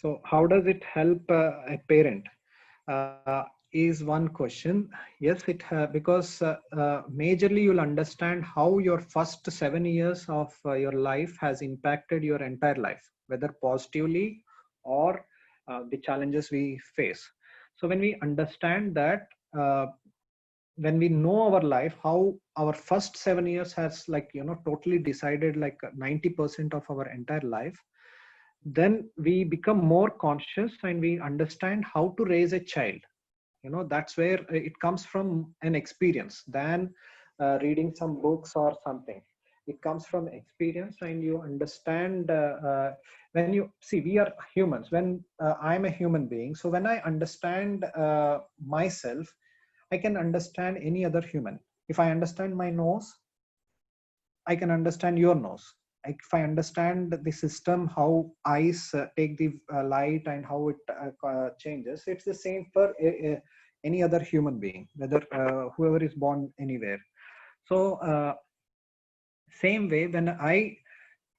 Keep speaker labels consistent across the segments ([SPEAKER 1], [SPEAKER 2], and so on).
[SPEAKER 1] So how does it help a parent? Is one question. Yes, because majorly you'll understand how your first 7 years of your life has impacted your entire life, whether positively or the challenges we face. So when we understand that, when we know our life, how our first 7 years has, like, totally decided like 90% of our entire life, then we become more conscious and we understand how to raise a child. That's where it comes from, an experience than reading some books or something. It comes from experience, and you understand, when you see, we are humans. When I'm a human being, so when I understand myself, I can understand any other human. If I understand my nose, I can understand your nose. If I understand the system, how eyes take the light and how it changes, it's the same for any other human being, whether whoever is born anywhere. So, same way, when I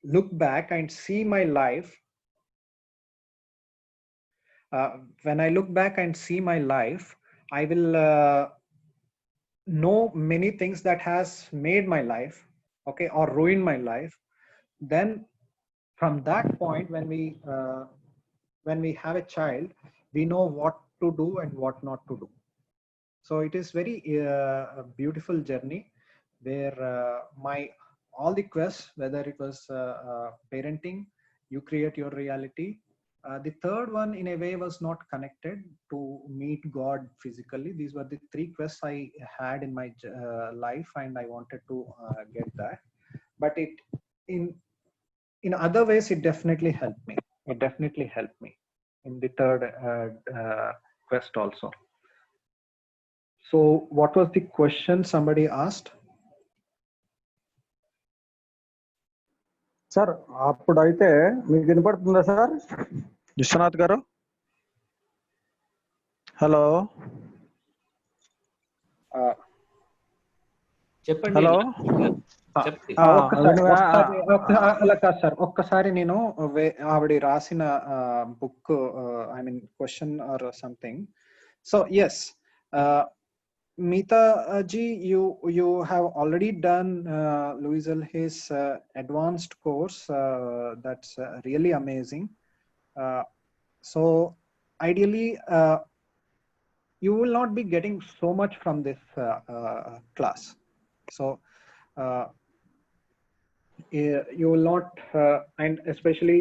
[SPEAKER 1] look back and see my life, when I look back and see my life, I will know many things that has made my life, okay, or ruined my life. Then from that point, when we have a child, we know what to do and what not to do. So it is very a beautiful journey, where my all the quests, whether it was parenting, you create your reality. The third one, in a way, was not connected to meet God physically. These were the three quests I had in my life, and I wanted to get that. But it in in other ways, it definitely helped me. It definitely helped me in the third quest also. So what was the question somebody asked?
[SPEAKER 2] Sir అప్పుడైతే మీకు వినపడుతుందా sir Vishwanath గారు? Hello
[SPEAKER 3] చెప్పండి.
[SPEAKER 2] Hello
[SPEAKER 1] అలా కాదు sir, ఒక్కసారి నేను ఆవిడ రాసిన book, I mean question or something. So yes, Meeta ji, you have already done Louise Hay's advanced course. That's really amazing. So ideally, you will not be getting so much from this class. So you will not, and especially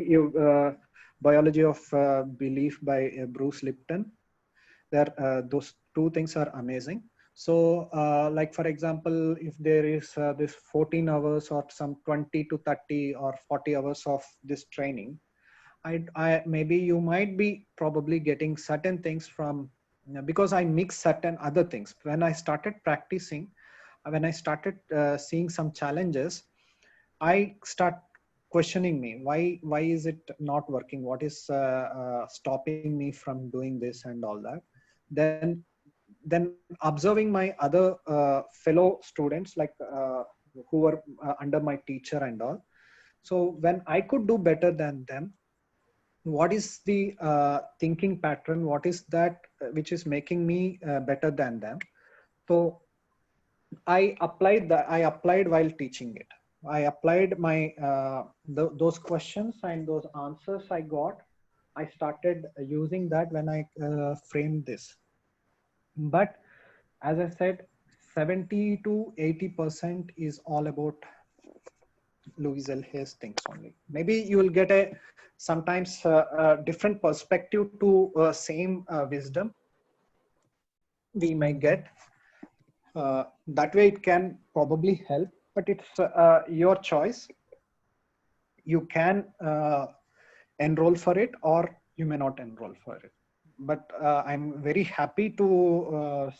[SPEAKER 1] biology of belief by Bruce Lipton. There, those two things are amazing. So like for example, if there is this 14 hours or some 20 to 30 or 40 hours of this training, I maybe you might be probably getting certain things from, because I mix certain other things. When I started practicing, when I started seeing some challenges, I start questioning me, why is it not working, what is stopping me from doing this and all that. Then observing my other fellow students, like who were under my teacher and all. So when I could do better than them, what is the thinking pattern, what is that which is making me better than them. So I applied while teaching it. I applied my those questions and those answers I got. I started using that when I framed this. But as I said, 70 to 80% is all about Louise Hay's things only. Maybe you will get a sometimes a different perspective to same wisdom we may get. That way it can probably help, but it's your choice. You can enroll for it, or you may not enroll for it. But I'm very happy to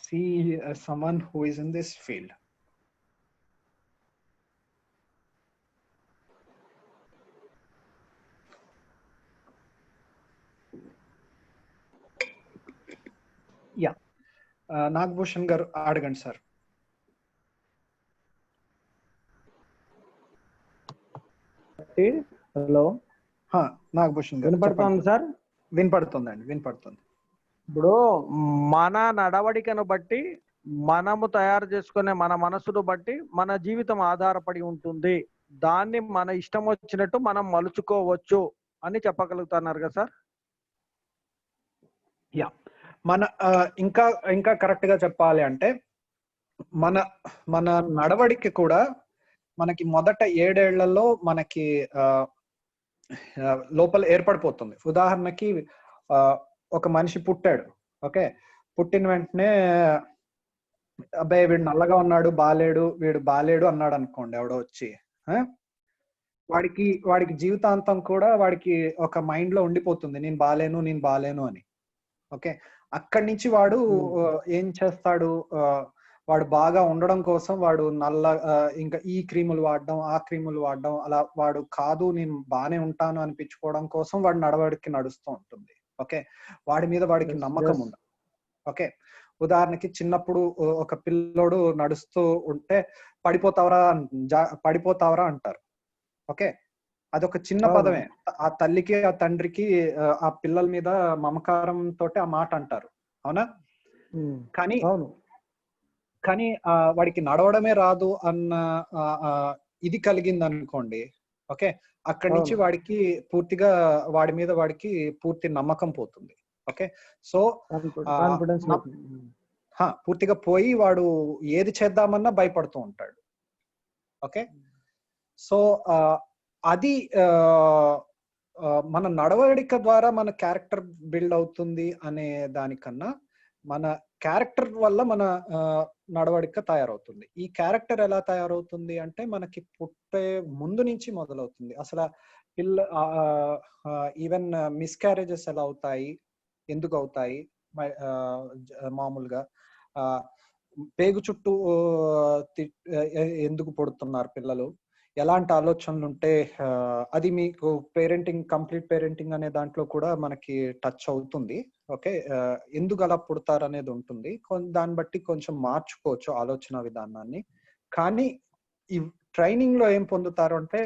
[SPEAKER 1] see someone who is in this field. Yeah, Nagbhushan garu adagandi sir.
[SPEAKER 2] Hello
[SPEAKER 1] Nagbhushan garu
[SPEAKER 2] వినపడుతుంది sir?
[SPEAKER 1] వినపడుతుందండి, వినపడుతుంది.
[SPEAKER 2] ఇప్పుడు మన నడవడికను బట్టి, మనము తయారు చేసుకునే మన మనసును బట్టి మన జీవితం ఆధారపడి ఉంటుంది. దాన్ని మన ఇష్టం వచ్చినట్టు మనం మలుచుకోవచ్చు అని చెప్పగలుగుతున్నారు కదా సార్?
[SPEAKER 1] యా, మన ఇంకా ఇంకా కరెక్ట్ గా చెప్పాలి అంటే మన మన నడవడికి కూడా మనకి మొదట 7 ఏళ్లలో మనకి లోపల ఏర్పడిపోతుంది. ఉదాహరణకి ఒక మనిషి పుట్టాడు, ఓకే, పుట్టిన వెంటనే అబ్బాయి వీడు నల్లగా ఉన్నాడు, వీడు బాలేడు అన్నాడు అనుకోండి ఎవడో వచ్చి, వాడికి జీవితాంతం కూడా వాడికి ఒక మైండ్ లో ఉండిపోతుంది నేను బాలేను అని. ఓకే, అక్కడి నుంచి వాడు ఏం చేస్తాడు, వాడు బాగా ఉండడం కోసం వాడు ఇంకా ఈ క్రీములు వాడడం, ఆ క్రీములు వాడడం, అలా వాడు కాదు నేను బానే ఉంటాను అనిపించుకోవడం కోసం వాడు నడవడికి నడుస్తూ ఉంటుంది. ఓకే, వాడి మీద వాడికి నమ్మకం ఉండదు. ఓకే, ఉదాహరణకి చిన్నప్పుడు ఒక పిల్లోడు నడుస్తూ ఉంటే పడిపోతావరా అంటారు. ఓకే, అదొక చిన్న పదమే, ఆ తల్లికి ఆ తండ్రికి ఆ పిల్లల మీద మమకారం తోటి ఆ మాట అంటారు, అవునా? కానీ వాడికి నడవడమే రాదు అన్న ఇది కలిగింది అనుకోండి, ఓకే, అక్కడి నుంచి వాడికి పూర్తిగా వాడి మీద పూర్తి నమ్మకం పోతుంది. ఓకే, సో పూర్తిగా పోయి వాడు ఏది చేద్దామన్నా భయపడుతూ ఉంటాడు. ఓకే, సో అది మన నడవడిక ద్వారా మన క్యారెక్టర్ బిల్డ్ అవుతుంది అనే దానికన్నా మన క్యారెక్టర్ వల్ల మన నడవడిక తయారవుతుంది. ఈ క్యారెక్టర్ ఎలా తయారవుతుంది అంటే మనకి పుట్టే ముందు నుంచి మొదలవుతుంది. అసలు ఈవెన్ మిస్క్యారేజెస్ ఎలా అవుతాయి, ఎందుకు అవుతాయి, మామూలుగా పేగు చుట్టూ ఎందుకు పుడుతున్నారు పిల్లలు, ఎలాంటి ఆలోచనలు ఉంటే, అది మీకు కంప్లీట్ పేరెంటింగ్ అనే దాంట్లో కూడా మనకి టచ్ అవుతుంది. ఓకే, ఎందుకు అలా పుడతారు అనేది ఉంటుంది, దాన్ని బట్టి కొంచెం మార్చుకోవచ్చు ఆలోచన విధానాన్ని. కానీ ఈ ట్రైనింగ్ లో ఏం పొందుతారు అంటే,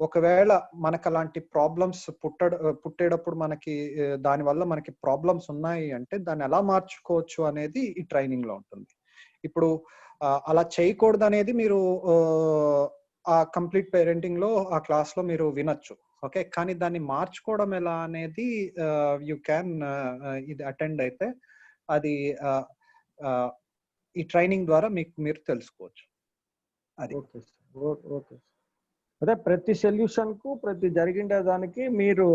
[SPEAKER 1] ఒకవేళ మనకు అలాంటి ప్రాబ్లమ్స్ పుట్టేటప్పుడు మనకి దానివల్ల మనకి ప్రాబ్లమ్స్ ఉన్నాయి అంటే దాన్ని ఎలా మార్చుకోవచ్చు అనేది ఈ ట్రైనింగ్ లో ఉంటుంది. ఇప్పుడు అలా చేయకూడదు అనేది మీరు ఆ కంప్లీట్ పేరెంటింగ్ లో ఆ క్లాస్ లో మీరు వినొచ్చు. ఓకే, కానీ దాన్ని మార్చుకోవడం ఎలా అనేది యూ క్యాన్ ఇది అటెండ్ అయితే అది ఈ ట్రైనింగ్ ద్వారా మీరు తెలుసుకోవచ్చు. అది
[SPEAKER 2] ఓకే. అదే ప్రతి సొల్యూషన్ కు ప్రతి జరిగిండే దానికి మీరు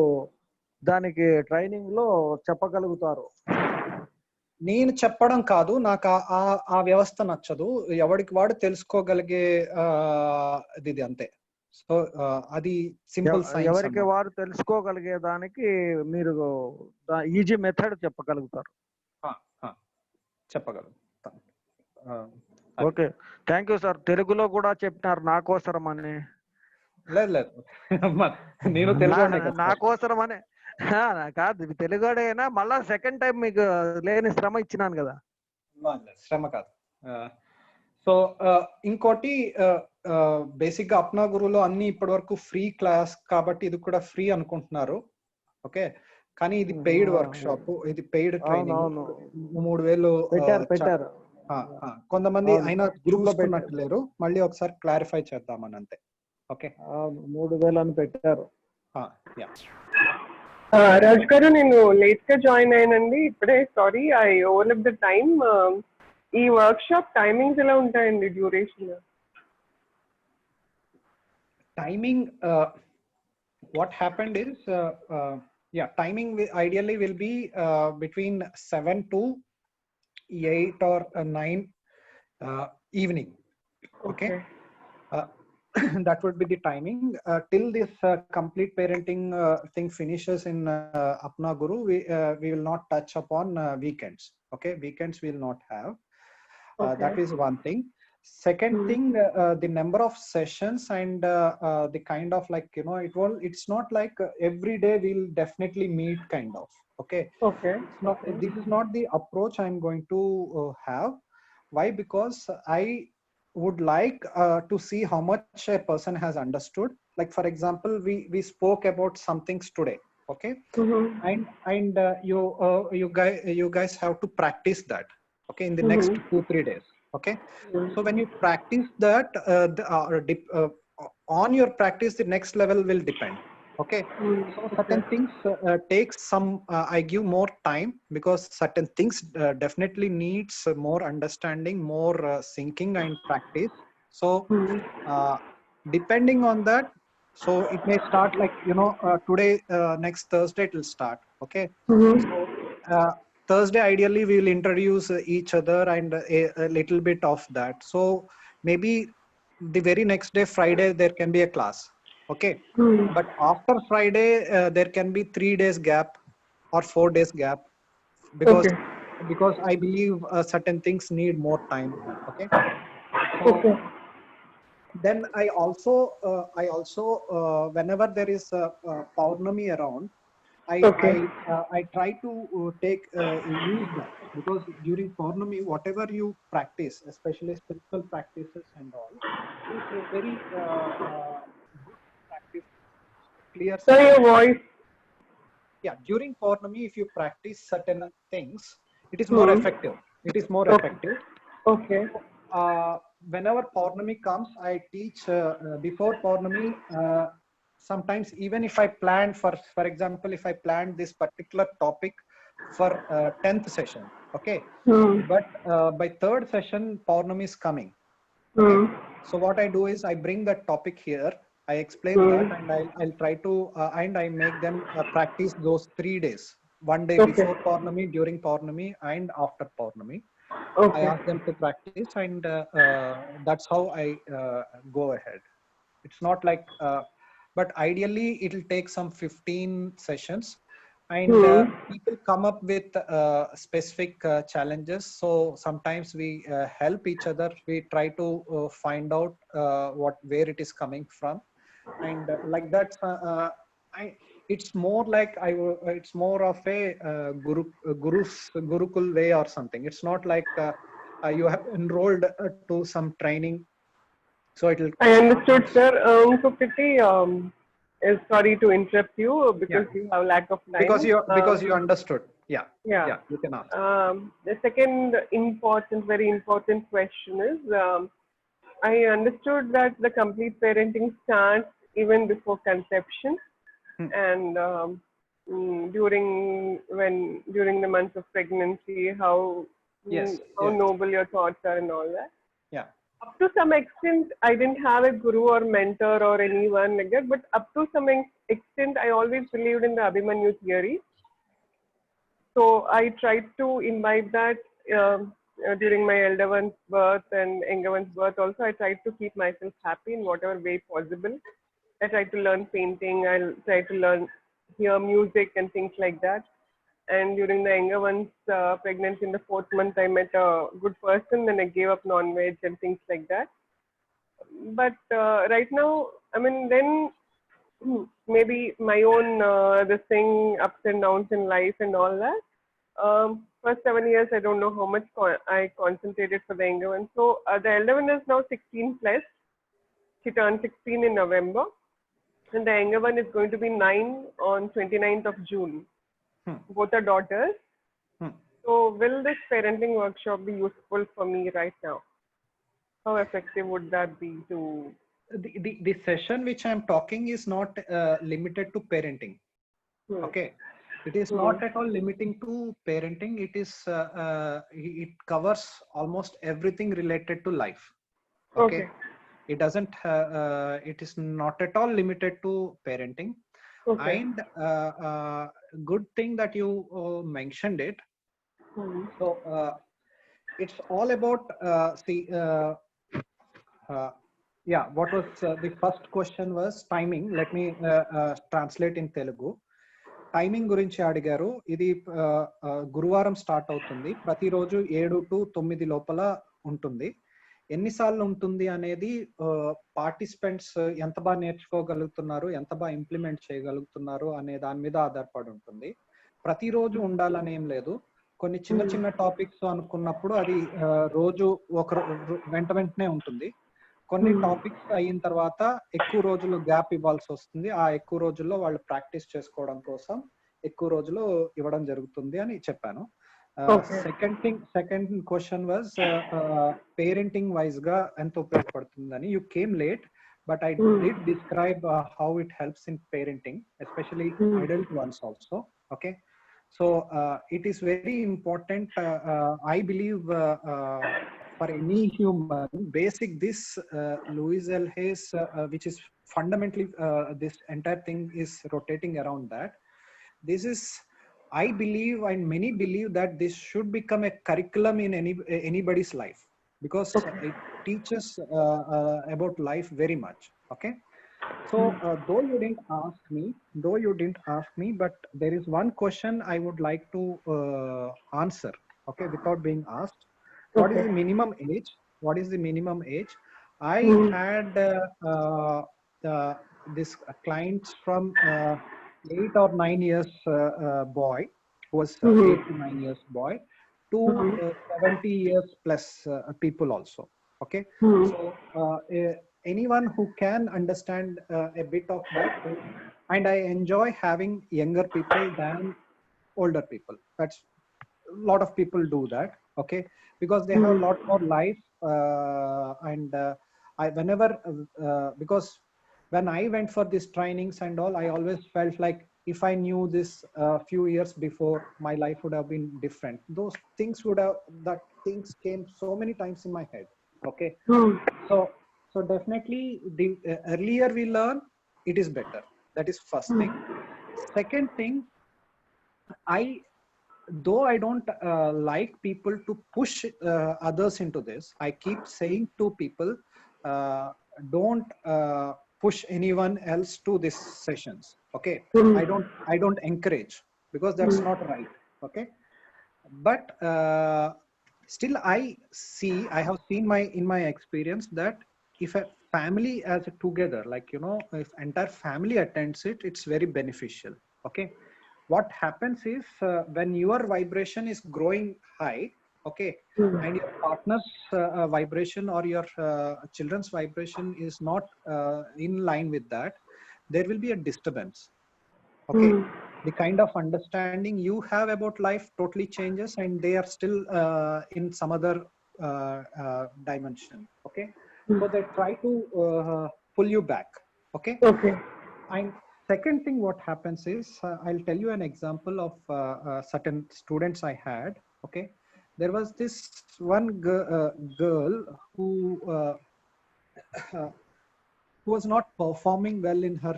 [SPEAKER 2] దానికి ట్రైనింగ్ లో చెప్పగలుగుతారు.
[SPEAKER 1] నేను చెప్పడం కాదు, నాకు ఆ వ్యవస్థ నచ్చదు. ఎవరికి వాడు తెలుసుకోగలిగే ఇది అంతే. సో అది సింపుల్ సైన్స్.
[SPEAKER 2] ఎవరికి వారు తెలుసుకోగలిగే దానికి మీరు ఈజీ మెథడ్ చెప్పగలుగుతారు.
[SPEAKER 1] చెప్పగలుగుతాను.
[SPEAKER 2] Okay, thank you sir. తెలుగులో కూడా చెప్పినారు నా కోసరం అని.
[SPEAKER 1] లేదు నేను తెలుగు
[SPEAKER 2] నా కోసరం అనే కాదు, తెలుగుడైనా మళ్ళా సెకండ్ టైం మీకు లేని శ్రమ ఇచ్చినాను కదా.
[SPEAKER 1] శ్రమ కాదు. సో ఇంకోటి బేసిక్ గా అప్నా గురులో అన్ని ఇప్పటి వరకు ఫ్రీ క్లాస్ కాబట్టి ఇది కూడా ఫ్రీ అనుకుంటున్నారు. ఓకే, కానీ ఇది పెయిడ్ వర్క్ షాప్, ఇది పెయిడ్ ట్రైనింగ్. 3000
[SPEAKER 2] పెట్టారు.
[SPEAKER 1] కొంతమంది అయినా చూసుకున్నట్టు లేరు, మళ్ళీ ఒకసారి క్లారిఫై చేద్దామని అంతే. ఓకే,
[SPEAKER 2] 3000 అని పెట్టారు.
[SPEAKER 3] రాజు గారు, నేను లేట్ గా జాయిన్ అయ్యానండి ఇప్పుడే. Sorry, I overlap the time. ఈ వర్క్ షాప్ టైమింగ్స్ ఎలా ఉంటాయండి, duration?
[SPEAKER 1] Timing what happened is timing ideally will be between 7 to 8 or 9 evening. Okay. That would be the timing till this complete parenting thing finishes in Apna Guru. We will not touch upon weekends. Okay, weekends we will not have. That is one thing. Second thing, the number of sessions and the kind of, like, it's not like every day we'll definitely meet kind of. Okay. This is not the approach I'm going to have. Why? Because I would like to see how much a person has understood. Like, for example, we spoke about some things today. Okay.
[SPEAKER 3] Mm-hmm.
[SPEAKER 1] And you guys have to practice that, okay, in the next
[SPEAKER 3] Mm-hmm.
[SPEAKER 1] 2-3 days. Okay. So when you practice that, on your practice, the next level will depend. Okay. So certain things takes some, I give more time, because certain things definitely needs more understanding, more thinking and practice. So depending on that, so it may start like, today, next Thursday it will start. Okay. So Thursday, ideally, we will introduce each other and a little bit of that. So maybe the very next day, Friday, there can be a class. Okay. But after Friday, there can be 3 days gap or 4 days gap, because
[SPEAKER 3] Okay.
[SPEAKER 1] I believe certain things need more time. Okay. So
[SPEAKER 3] Okay.
[SPEAKER 1] then I also whenever there is a Paurnami around,
[SPEAKER 3] Okay.
[SPEAKER 1] I try to use that, because during Paurnami, whatever you practice, especially spiritual practices and all, is a very good practice. Clear
[SPEAKER 3] So
[SPEAKER 1] certain.
[SPEAKER 3] your voice.
[SPEAKER 1] Yeah, during Paurnami, if you practice certain things, it is more
[SPEAKER 3] Hmm.
[SPEAKER 1] effective. It is more
[SPEAKER 3] Okay.
[SPEAKER 1] effective.
[SPEAKER 3] Okay.
[SPEAKER 1] Whenever Paurnami comes, I teach before Paurnami. Sometimes even if I planned for example, if I planned this particular topic for 10th session, okay,
[SPEAKER 3] Hmm.
[SPEAKER 1] but by third session, Paurnami is coming. Okay,
[SPEAKER 3] Hmm.
[SPEAKER 1] so what I do is I bring that topic here, I explain that,
[SPEAKER 3] Hmm.
[SPEAKER 1] and I'll try to and I make them practice those 3 days, one day
[SPEAKER 3] Okay.
[SPEAKER 1] before Paurnami, during Paurnami, and after Paurnami. I
[SPEAKER 3] Okay.
[SPEAKER 1] ask them to practice, and that's how I go ahead. It's not like, but ideally it'll take some 15 sessions, and
[SPEAKER 3] Hmm.
[SPEAKER 1] people come up with specific challenges. So sometimes we help each other. We try to find out where it is coming from, and like that. It's more like it's more of a gurukul way or something. It's not like you have enrolled to some training, so it'll.
[SPEAKER 3] I understood, sir. So Priti, is sorry to interrupt you
[SPEAKER 1] Yeah,
[SPEAKER 3] because you have lack of
[SPEAKER 1] because
[SPEAKER 3] time.
[SPEAKER 1] you understood. Yeah,
[SPEAKER 3] Yeah.
[SPEAKER 1] yeah, you can ask.
[SPEAKER 3] The second very important question is, I understood that the complete parenting starts even before conception,
[SPEAKER 1] Hmm.
[SPEAKER 3] and during the months of pregnancy, how
[SPEAKER 1] Yes,
[SPEAKER 3] how
[SPEAKER 1] yes,
[SPEAKER 3] noble your thoughts are and all that.
[SPEAKER 1] yeah.
[SPEAKER 3] Up to some extent, I didn't have a guru or mentor or anyone like that, but up to some extent, I always believed in the Abhimanyu theory. So I tried to imbibe that during my elder one's birth and younger one's birth. Also, I tried to keep myself happy in whatever way possible. I tried to learn painting. I tried to learn hear music and things like that. And during the younger one's pregnancy in the 4th month, I met a good person. Then I gave up non-veg and things like that. But right now, I mean, then maybe my own this thing, ups and downs in life and all that. First 7 years, I don't know how much I concentrated for the younger one. So the elder one is now 16 plus. She turned 16 in November. And the younger one is going to be 9 on 29th of June.
[SPEAKER 1] Hmm.
[SPEAKER 3] Both are daughters.
[SPEAKER 1] Hmm.
[SPEAKER 3] So will this parenting workshop be useful for me right now? How effective would that be to...
[SPEAKER 1] The session which I'm talking is not limited to parenting. Okay, it is not at all limiting to parenting. It covers almost everything related to life. Okay, it doesn't. It is not at all limited to parenting.
[SPEAKER 3] Okay.
[SPEAKER 1] And good thing that you mentioned it. So it's all about yeah, what was the first question was timing. Let me translate in Telugu. Timing గురించి అడిగారు. ఇది గురువారం start అవుతుంది. ప్రతిరోజు 7 to 9 లోపల ఉంటుంది. ఎన్నిసార్లు ఉంటుంది అనేది పార్టిసిపెంట్స్ ఎంత బాగా నేర్చుకోగలుగుతున్నారు, ఎంత బాగా ఇంప్లిమెంట్ చేయగలుగుతున్నారు అనే దాని మీద ఆధారపడి ఉంటుంది. ప్రతిరోజు ఉండాలని ఏం లేదు. కొన్ని చిన్న చిన్న టాపిక్స్ అనుకున్నప్పుడు అది రోజు వెంటనే ఉంటుంది. కొన్ని టాపిక్స్ అయిన తర్వాత ఎక్కువ రోజులు గ్యాప్ ఇవ్వాల్సి వస్తుంది. ఆ ఎక్కువ రోజుల్లో వాళ్ళు ప్రాక్టీస్ చేసుకోవడం కోసం ఎక్కువ రోజులు ఇవ్వడం జరుగుతుంది అని చెప్పాను. Second question was parenting wise గా ఎంత ఉపయోగపడుతుందని. You came late, but I did describe how it helps in parenting, especially adult ones also. Okay, so it is very important. I believe for any human, basic this Louis L. Hayes, which is fundamentally this entire thing is rotating around that. This is, I believe, and many believe that this should become a curriculum in anybody's life, because it teaches about life very much. Okay, so though you didn't ask me, but there is one question I would like to answer, okay, without being asked. What is the minimum age? What is the minimum age? I had this clients from 8 or 9 years boy, who was 8 to 9 years boy, to 70 years plus people also. Okay, so anyone who can understand a bit of that, and I enjoy having younger people than older people. That's a lot of people do that. Okay, because they have a lot more life, and I whenever because when I went for these trainings and all, I always felt like if I knew this a few years before, my life would have been different. Those things that things came so many times in my head. Okay, so definitely the earlier we learn, it is better. That is first thing. Second thing, though I don't like people to push others into this, I keep saying to people, don't push anyone else to these sessions. Okay, I don't encourage, because that's not right. Okay, but still I have seen in my experience that if a family as a together, like, you know, if entire family attends it, it's very beneficial. Okay, what happens is when your vibration is growing high, okay, and your partner's vibration or your children's vibration is not in line with that, there will be a disturbance. Okay, the kind of understanding you have about life totally changes, and they are still in some other dimension. Okay, so they try to pull you back. Okay, and second thing what happens is, I'll tell you an example of certain students I had. Okay, there was this one girl who was not performing well in her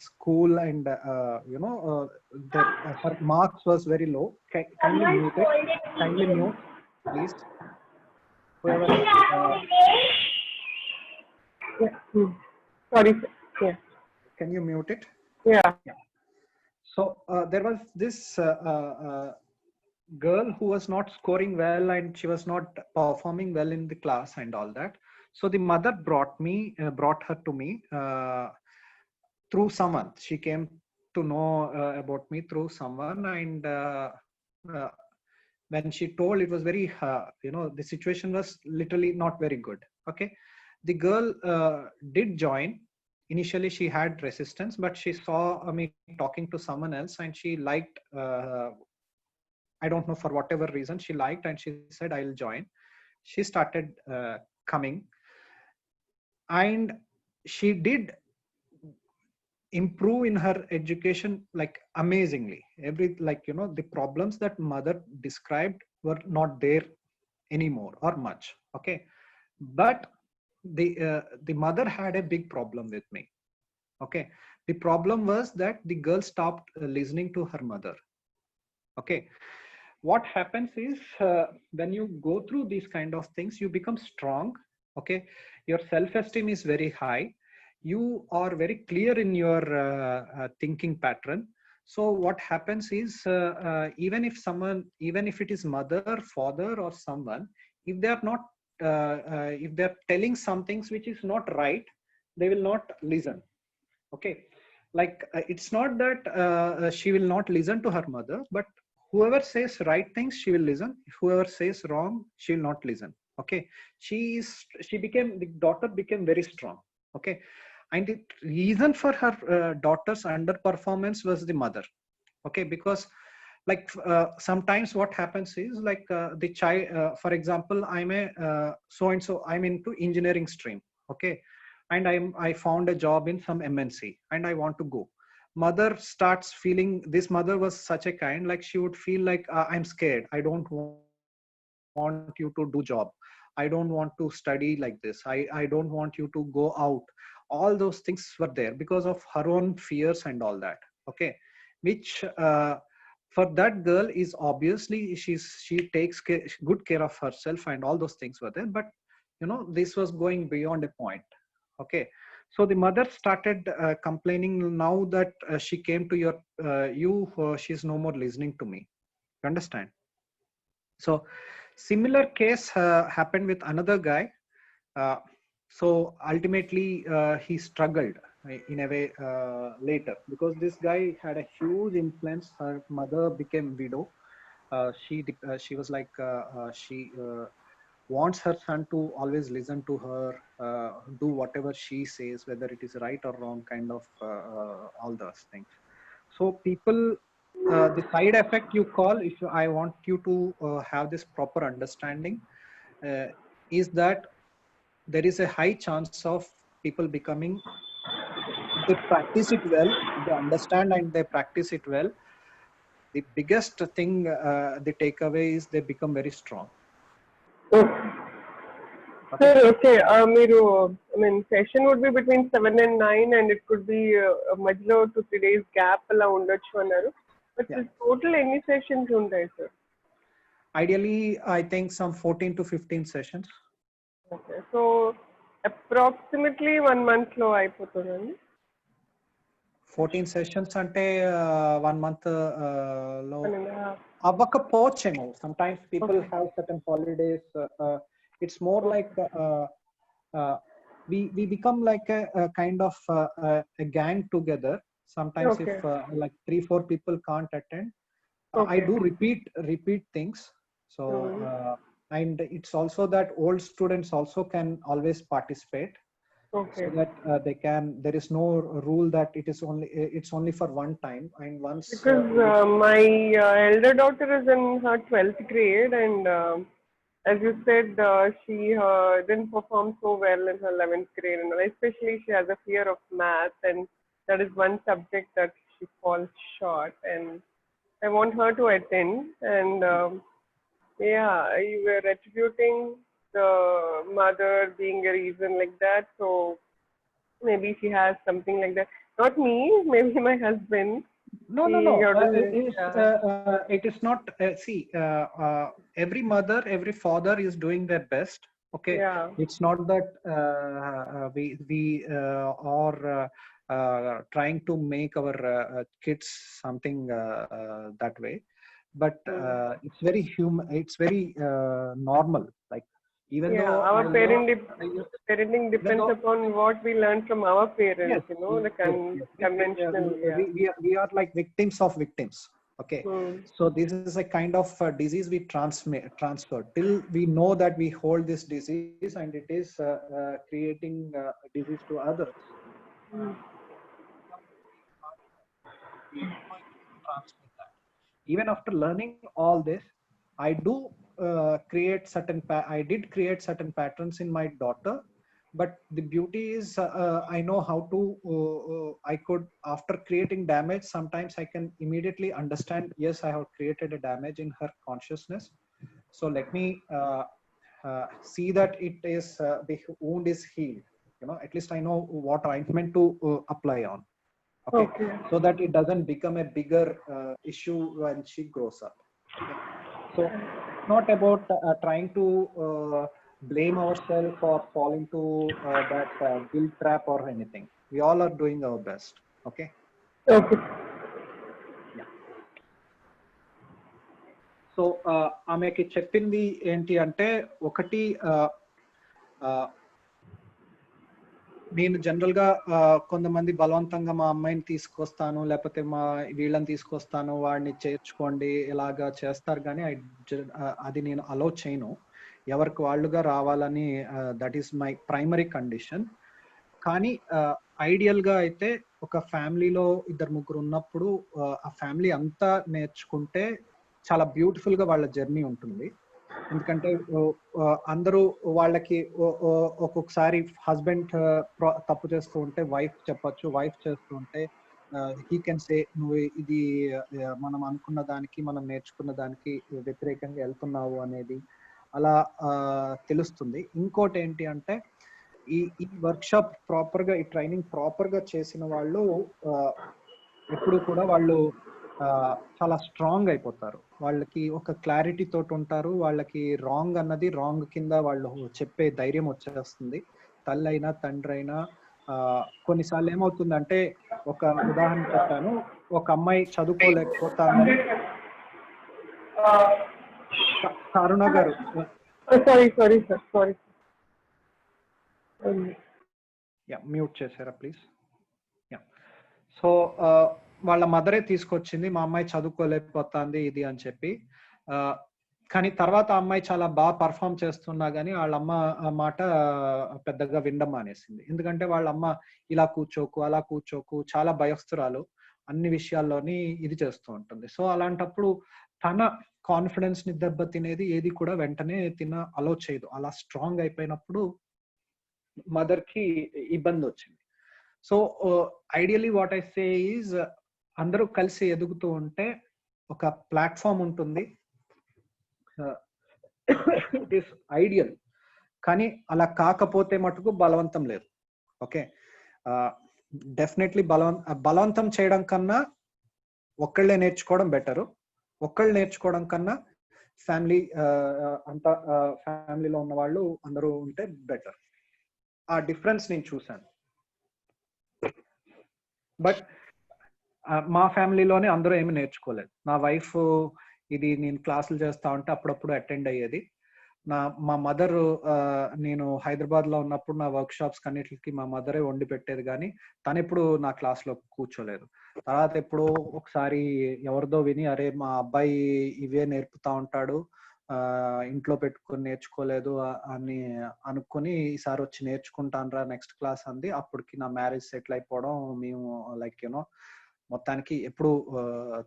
[SPEAKER 1] school, and you know, her marks was very low. Kindly mute it. Kindly mute, please. Whoever,
[SPEAKER 3] Sorry. Yeah.
[SPEAKER 1] can you mute it?
[SPEAKER 3] Yeah.
[SPEAKER 1] So there was this girl who was not scoring well, and she was not performing well in the class and all that. So the mother brought her to me through someone. She came to know about me through someone, and when she told, it was very you know, the situation was literally not very good. Okay, the girl did join. Initially she had resistance, but she saw me talking to someone else, and she liked, I don't know for whatever reason she liked, and she said, I'll join. She started coming, and she did improve in her education like amazingly. Like, you know, the problems that mother described were not there anymore or much. Okay, but the mother had a big problem with me. Okay, the problem was that the girl stopped listening to her mother. Okay, what happens is when you go through these kind of things, you become strong. Okay, your self-esteem is very high. You are very clear in your thinking pattern. So what happens is even if it is mother, father, or someone, if they are not if they are telling some things which is not right, they will not listen. Okay, like it's not that she will not listen to her mother, but whoever says right things, she will listen. If whoever says wrong, she will not listen. Okay, the daughter became very strong. Okay, and the reason for her daughter's underperformance was the mother. Okay, because like sometimes what happens is like the child, for example, I'm a so and so, I'm into engineering stream. Okay, and I found a job in some MNC and I want to go. Mother starts feeling, this mother was such a kind, like she would feel like I'm scared, I don't want you to do job, I don't want to study like this, I don't want you to go out. All those things were there because of her own fears and all that. Okay, which for that girl is obviously she takes good care of herself and all those things were there, but this was going beyond a point. Okay, so the mother started complaining. Now that she came to she's no more listening to me. You understand? So similar case happened with another guy. uh, so ultimately he struggled in a way later, because this guy had a huge influence. Her mother became widow. She was like she wants her son to always listen to her, do whatever she says, whether it is right or wrong, kind of all those things. So people, the side effect you call, if I want you to have this proper understanding, uh, is that there is a high chance of people becoming, if they practice it well, if they understand and they practice it well, the biggest thing, the takeaway is they become very strong.
[SPEAKER 3] Sir, okay. Miru, I mean, session would be between 7 and 9, and it could be మధ్యలో 2-3 days gap అలా ఉండొచ్చు అన్నారు. But total ఎన్ని sessions ఉంటాయి, sir?
[SPEAKER 1] Ideally, I think some 14 to 15 sessions.
[SPEAKER 3] Okay, so approximately 1 month లో అయిపోతుందండి.
[SPEAKER 1] 14 sessions అంటే 1 month లో అవ్వకపోవచ్చేమో. Sometimes people have certain holidays. It's more like we become like a kind of a gang together. Sometimes if like 3-4 people can't attend, I do repeat things. So and it's also that old students also can always participate.
[SPEAKER 3] Okay.
[SPEAKER 1] So that they can, there is no rule that it's only for one time, and once
[SPEAKER 3] because my elder daughter is in her 12th grade, and as you said, she didn't perform so well in her 11th grade, and especially she has a fear of math, and that is one subject that she falls short, and I want her to attend. And yeah, you were attributing the mother being a reason like that, so maybe she has something like that. Not me, maybe my husband.
[SPEAKER 1] No. It is not. See, every mother, every father is doing their best. Okay,
[SPEAKER 3] yeah.
[SPEAKER 1] It's not that we are trying to make our kids something that way, but it's very human. It's very normal. Like even though
[SPEAKER 3] our parenting depends upon what we learn from our parents.
[SPEAKER 1] Yes,
[SPEAKER 3] the conventional.
[SPEAKER 1] We are like victims of victims. Okay, so this is a kind of disease we transfer till we know that we hold this disease and it is creating disease to others. Transmit that. Even after learning all this, I do create certain I did create certain patterns in my daughter. But the beauty is I know how to I could, after creating damage, sometimes I can immediately understand, yes, I have created a damage in her consciousness, so let me see that it is the wound is healed. At least I know what ointment to apply on. Okay. So that it doesn't become a bigger issue when she grows up. Okay. So not about trying to blame ourselves or fall into that guilt trap or anything. We all are doing our best. Okay. Yeah. So ఆమెకి చెప్పింది ఏంటి అంటే, ఒకటి నేను general గా కొంతమంది బలవంతంగా మా అమ్మాయిని తీసుకొస్తాను, లేకపోతే మా వీళ్ళని తీసుకొస్తాను, వాడిని చేర్చుకోండి ఇలాగా చేస్తారు, కానీ అది నేను అలో చేయను. ఎవరికి వాళ్ళుగా రావాలని that is my primary condition. కానీ ఐడియల్గా అయితే ఒక ఫ్యామిలీలో 2-3 ఉన్నప్పుడు ఆ ఫ్యామిలీ అంతా నేర్చుకుంటే చాలా బ్యూటిఫుల్గా వాళ్ళ జర్నీ ఉంటుంది. ఎందుకంటే అందరూ వాళ్ళకి ఒక్కొక్కసారి హస్బెండ్ తప్పు చేస్తూ ఉంటే వైఫ్ చెప్పచ్చు, వైఫ్ చేస్తూ ఉంటే హీ కెన్ సే నువ్వు ఇది మనం అనుకున్న దానికి మనం నేర్చుకున్న దానికి వ్యతిరేకంగా వెళ్తున్నావు అనేది అలా తెలుస్తుంది. ఇంకోటి ఏంటి అంటే ఈ వర్క్షాప్ ప్రాపర్గా, ఈ ట్రైనింగ్ ప్రాపర్గా చేసిన వాళ్ళు ఎప్పుడు కూడా వాళ్ళు చాలా స్ట్రాంగ్ అయిపోతారు. వాళ్ళకి ఒక క్లారిటీ తోటి ఉంటారు. వాళ్ళకి రాంగ్ అన్నది రాంగ్ కింద వాళ్ళు చెప్పే ధైర్యం వచ్చేస్తుంది. తల్లి అయినా తండ్రి అయినా కొన్నిసార్లు ఏమవుతుందంటే, ఒక ఉదాహరణ చెప్పాను, ఒక అమ్మాయి చదువుకోలేకపోతాను. కరుణ గారు మ్యూట్ చేశారా ప్లీజ్? సో వాళ్ళ మదరే తీసుకొచ్చింది, మా అమ్మాయి చదువుకోలేకపోతుంది ఇది అని చెప్పి. కానీ తర్వాత ఆ అమ్మాయి చాలా బాగా పర్ఫామ్ చేస్తున్నా కానీ వాళ్ళ అమ్మ ఆ మాట పెద్దగా వినడం మానేసింది. ఎందుకంటే వాళ్ళ అమ్మ ఇలా కూర్చోకు, అలా కూర్చోకు, చాలా భయస్తురాలు, అన్ని విషయాల్లోని ఇది చేస్తూ ఉంటుంది. సో అలాంటప్పుడు తన కాన్ఫిడెన్స్ ని దెబ్బతినేది ఏది కూడా వెంటనే అలో చేయదు. అలా స్ట్రాంగ్ అయిపోయినప్పుడు మదర్ కి ఇబ్బంది వచ్చింది. So ideally what I say is, అందరూ కలిసి ఎదుగుతూ ఉంటే ఒక ప్లాట్ఫామ్ ఉంటుంది, ఇట్ ఈస్ ఐడియల్. కానీ అలా కాకపోతే మటుకు బలవంతం లేదు. ఓకే, డెఫినెట్లీ బలవంతం చేయడం కన్నా ఒక్కళ్ళే నేర్చుకోవడం బెటరు. ఒక్కళ్ళు నేర్చుకోవడం కన్నా ఫ్యామిలీ అంతా ఫ్యామిలీలో ఉన్న వాళ్ళు అందరూ ఉంటే బెటర్. ఆ డిఫరెన్స్ నేను చూశాను. బట్ మా ఫ్యామిలీలోనే అందరూ ఏమి నేర్చుకోలేదు. నా వైఫ్ ఇది నేను క్లాసులు చేస్తా ఉంటే అప్పుడప్పుడు అటెండ్ అయ్యేది. మా మదర్, నేను హైదరాబాద్ లో ఉన్నప్పుడు నా వర్క్ షాప్స్ అన్నిటికి మా మదరే వండి పెట్టేది, కానీ తను ఎప్పుడు నా క్లాస్ లో కూర్చోలేదు. తర్వాత ఎప్పుడో ఒకసారి ఎవరిదో విని, అరే మా అబ్బాయి ఇవే నేర్పుతా ఉంటాడు, ఇంట్లో పెట్టుకుని నేర్చుకోలేదు అని అనుకుని ఈసారి వచ్చి నేర్చుకుంటానరా నెక్స్ట్ క్లాస్ అంది. అప్పటికి నా మ్యారేజ్ సెటిల్ అయిపోవడం, మేము లైక్ యూనో మొత్తానికి ఎప్పుడు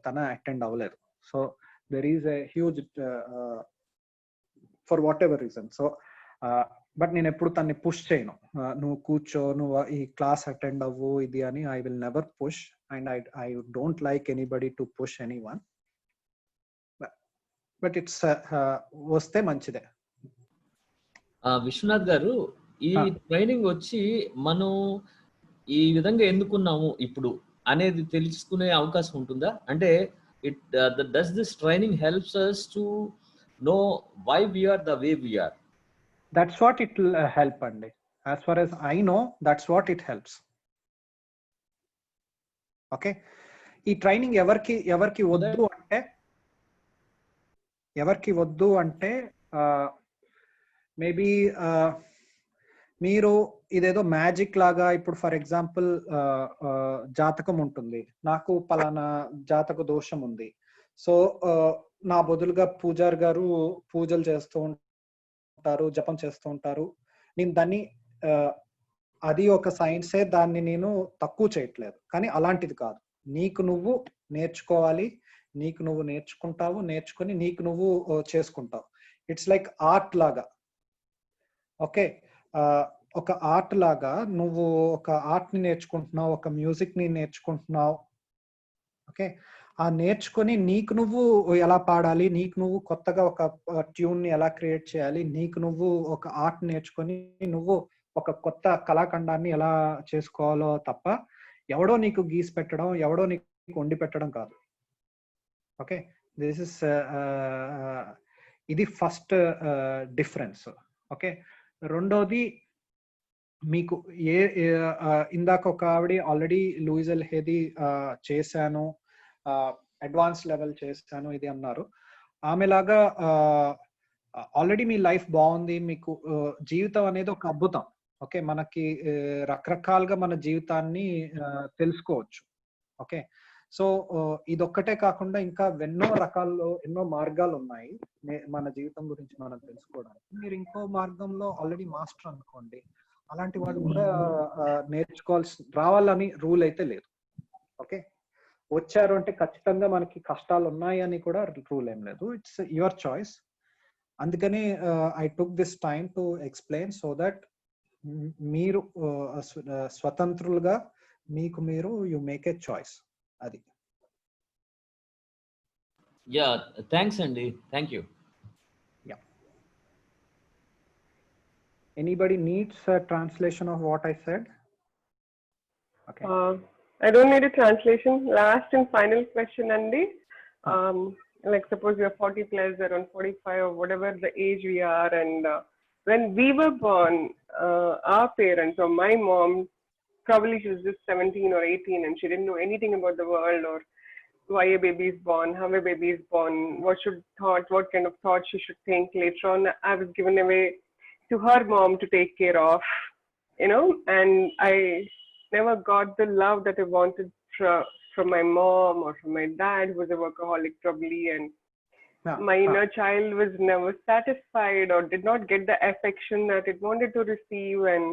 [SPEAKER 1] తన అటెండ్ అవ్వలేదు. So there is a huge for what ever reason. So but నేను ఎప్పుడు తన్ని పుష్ చేయను, నువ్వు కూర్చో, నువ్వు ఈ క్లాస్ అటెండ్ అవ్వు ఇది అని. I will never push, and I don't like anybody to push anyone. But it's వస్తే మంచిదే.
[SPEAKER 4] విశ్వనాథ్ గారు, ఈ ట్రైనింగ్ వచ్చి మనం ఈ విధంగా ఎందుకున్నాము ఇప్పుడు అనేది తెలుసుకునే అవకాశం ఉంటుందా? అంటే does this training helps us to know why we are the way we are?
[SPEAKER 1] That's what it will help andi. As far as I know, that's what it helps. Okay, ఈ ట్రైనింగ్ ఎవరికి వద్దు అంటే maybe మీరు ఇదేదో magic లాగా, ఇప్పుడు for example జాతకం ఉంటుంది, నాకు పలానా జాతక దోషం ఉంది, సో నా బదులుగా పూజారి గారు పూజలు చేస్తూ ఉంటారు, జపం చేస్తూ ఉంటారు, నేను దాన్ని అది ఒక సైన్సే, దాన్ని నేను తక్కువ చేయట్లేదు. కానీ అలాంటిది కాదు. నీకు నువ్వు నేర్చుకోవాలి, నీకు నువ్వు నేర్చుకుంటావు, నేర్చుకుని నీకు నువ్వు చేసుకుంటావు. ఇట్స్ లైక్ ఆర్ట్ లాగా. ఓకే, ఒక ఆర్ట్ లాగా నువ్వు ఒక ఆర్ట్ ని నేర్చుకుంటున్నావు, ఒక మ్యూజిక్ ని నేర్చుకుంటున్నావు. ఓకే, ఆ నేర్చుకొని నీకు నువ్వు ఎలా పాడాలి, నీకు నువ్వు కొత్తగా ఒక ట్యూన్ ని ఎలా క్రియేట్ చేయాలి, నీకు నువ్వు ఒక ఆర్ట్ నేర్చుకొని నువ్వు ఒక కొత్త కళాఖండాన్ని ఎలా చేసుకోవాలో తప్ప ఎవడో నీకు గీసి పెట్టడం, ఎవడో నీకు వండి పెట్టడం కాదు. ఓకే, దిస్ ఇస్ ఇది ఫస్ట్ డిఫరెన్స్. ఓకే, రెండోది, మీకు ఇందాక ఒక ఆవిడ ఆల్రెడీ లూయిజ్ ఎల్ హేది చేశాను, అడ్వాన్స్ లెవెల్ చేశాను ఇది అన్నారు. ఆమెలాగా ఆల్రెడీ మీ లైఫ్ బాగుంది, మీకు జీవితం అనేది ఒక అద్భుతం. ఓకే, మనకి రకరకాలుగా మన జీవితాన్ని తెలుసుకోవచ్చు. ఓకే, సో ఇదొక్కటే కాకుండా ఇంకా ఎన్నో రకాల్లో ఎన్నో మార్గాలు ఉన్నాయి మన జీవితం గురించి మనం తెలుసుకోవడానికి. మీరు ఇంకో మార్గంలో ఆల్రెడీ మాస్టర్ అనుకోండి, అలాంటి వాళ్ళు కూడా రావాలని రూల్ అయితే లేదు. ఓకే, వచ్చారు అంటే ఖచ్చితంగా మనకి కష్టాలు ఉన్నాయి అని కూడా రూల్ ఏం లేదు. It's your choice. అందుకని I took this time to explain so that మీరు స్వతంత్రులుగా మీకు మీరు యు మేక్ ఏ చాయిస్. అది.
[SPEAKER 4] యా, థ్యాంక్స్ అండి, thank you.
[SPEAKER 1] Yeah, anybody needs a translation of what I said? Okay.
[SPEAKER 3] I don't need a translation. Last and final question, Andy. Like suppose you're 40 plus, around 45 or whatever the age we are, and when we were born, our parents or my mom, probably she was just 17 or 18 and she didn't know anything about the world or why a baby is born, how a baby is born, what kind of thought she should think. Later on, I was given away to her mom to take care of, and I never got the love that I wanted from my mom or from my dad, who was a workaholic probably, and my inner child was never satisfied or did not get the affection that it wanted to receive, and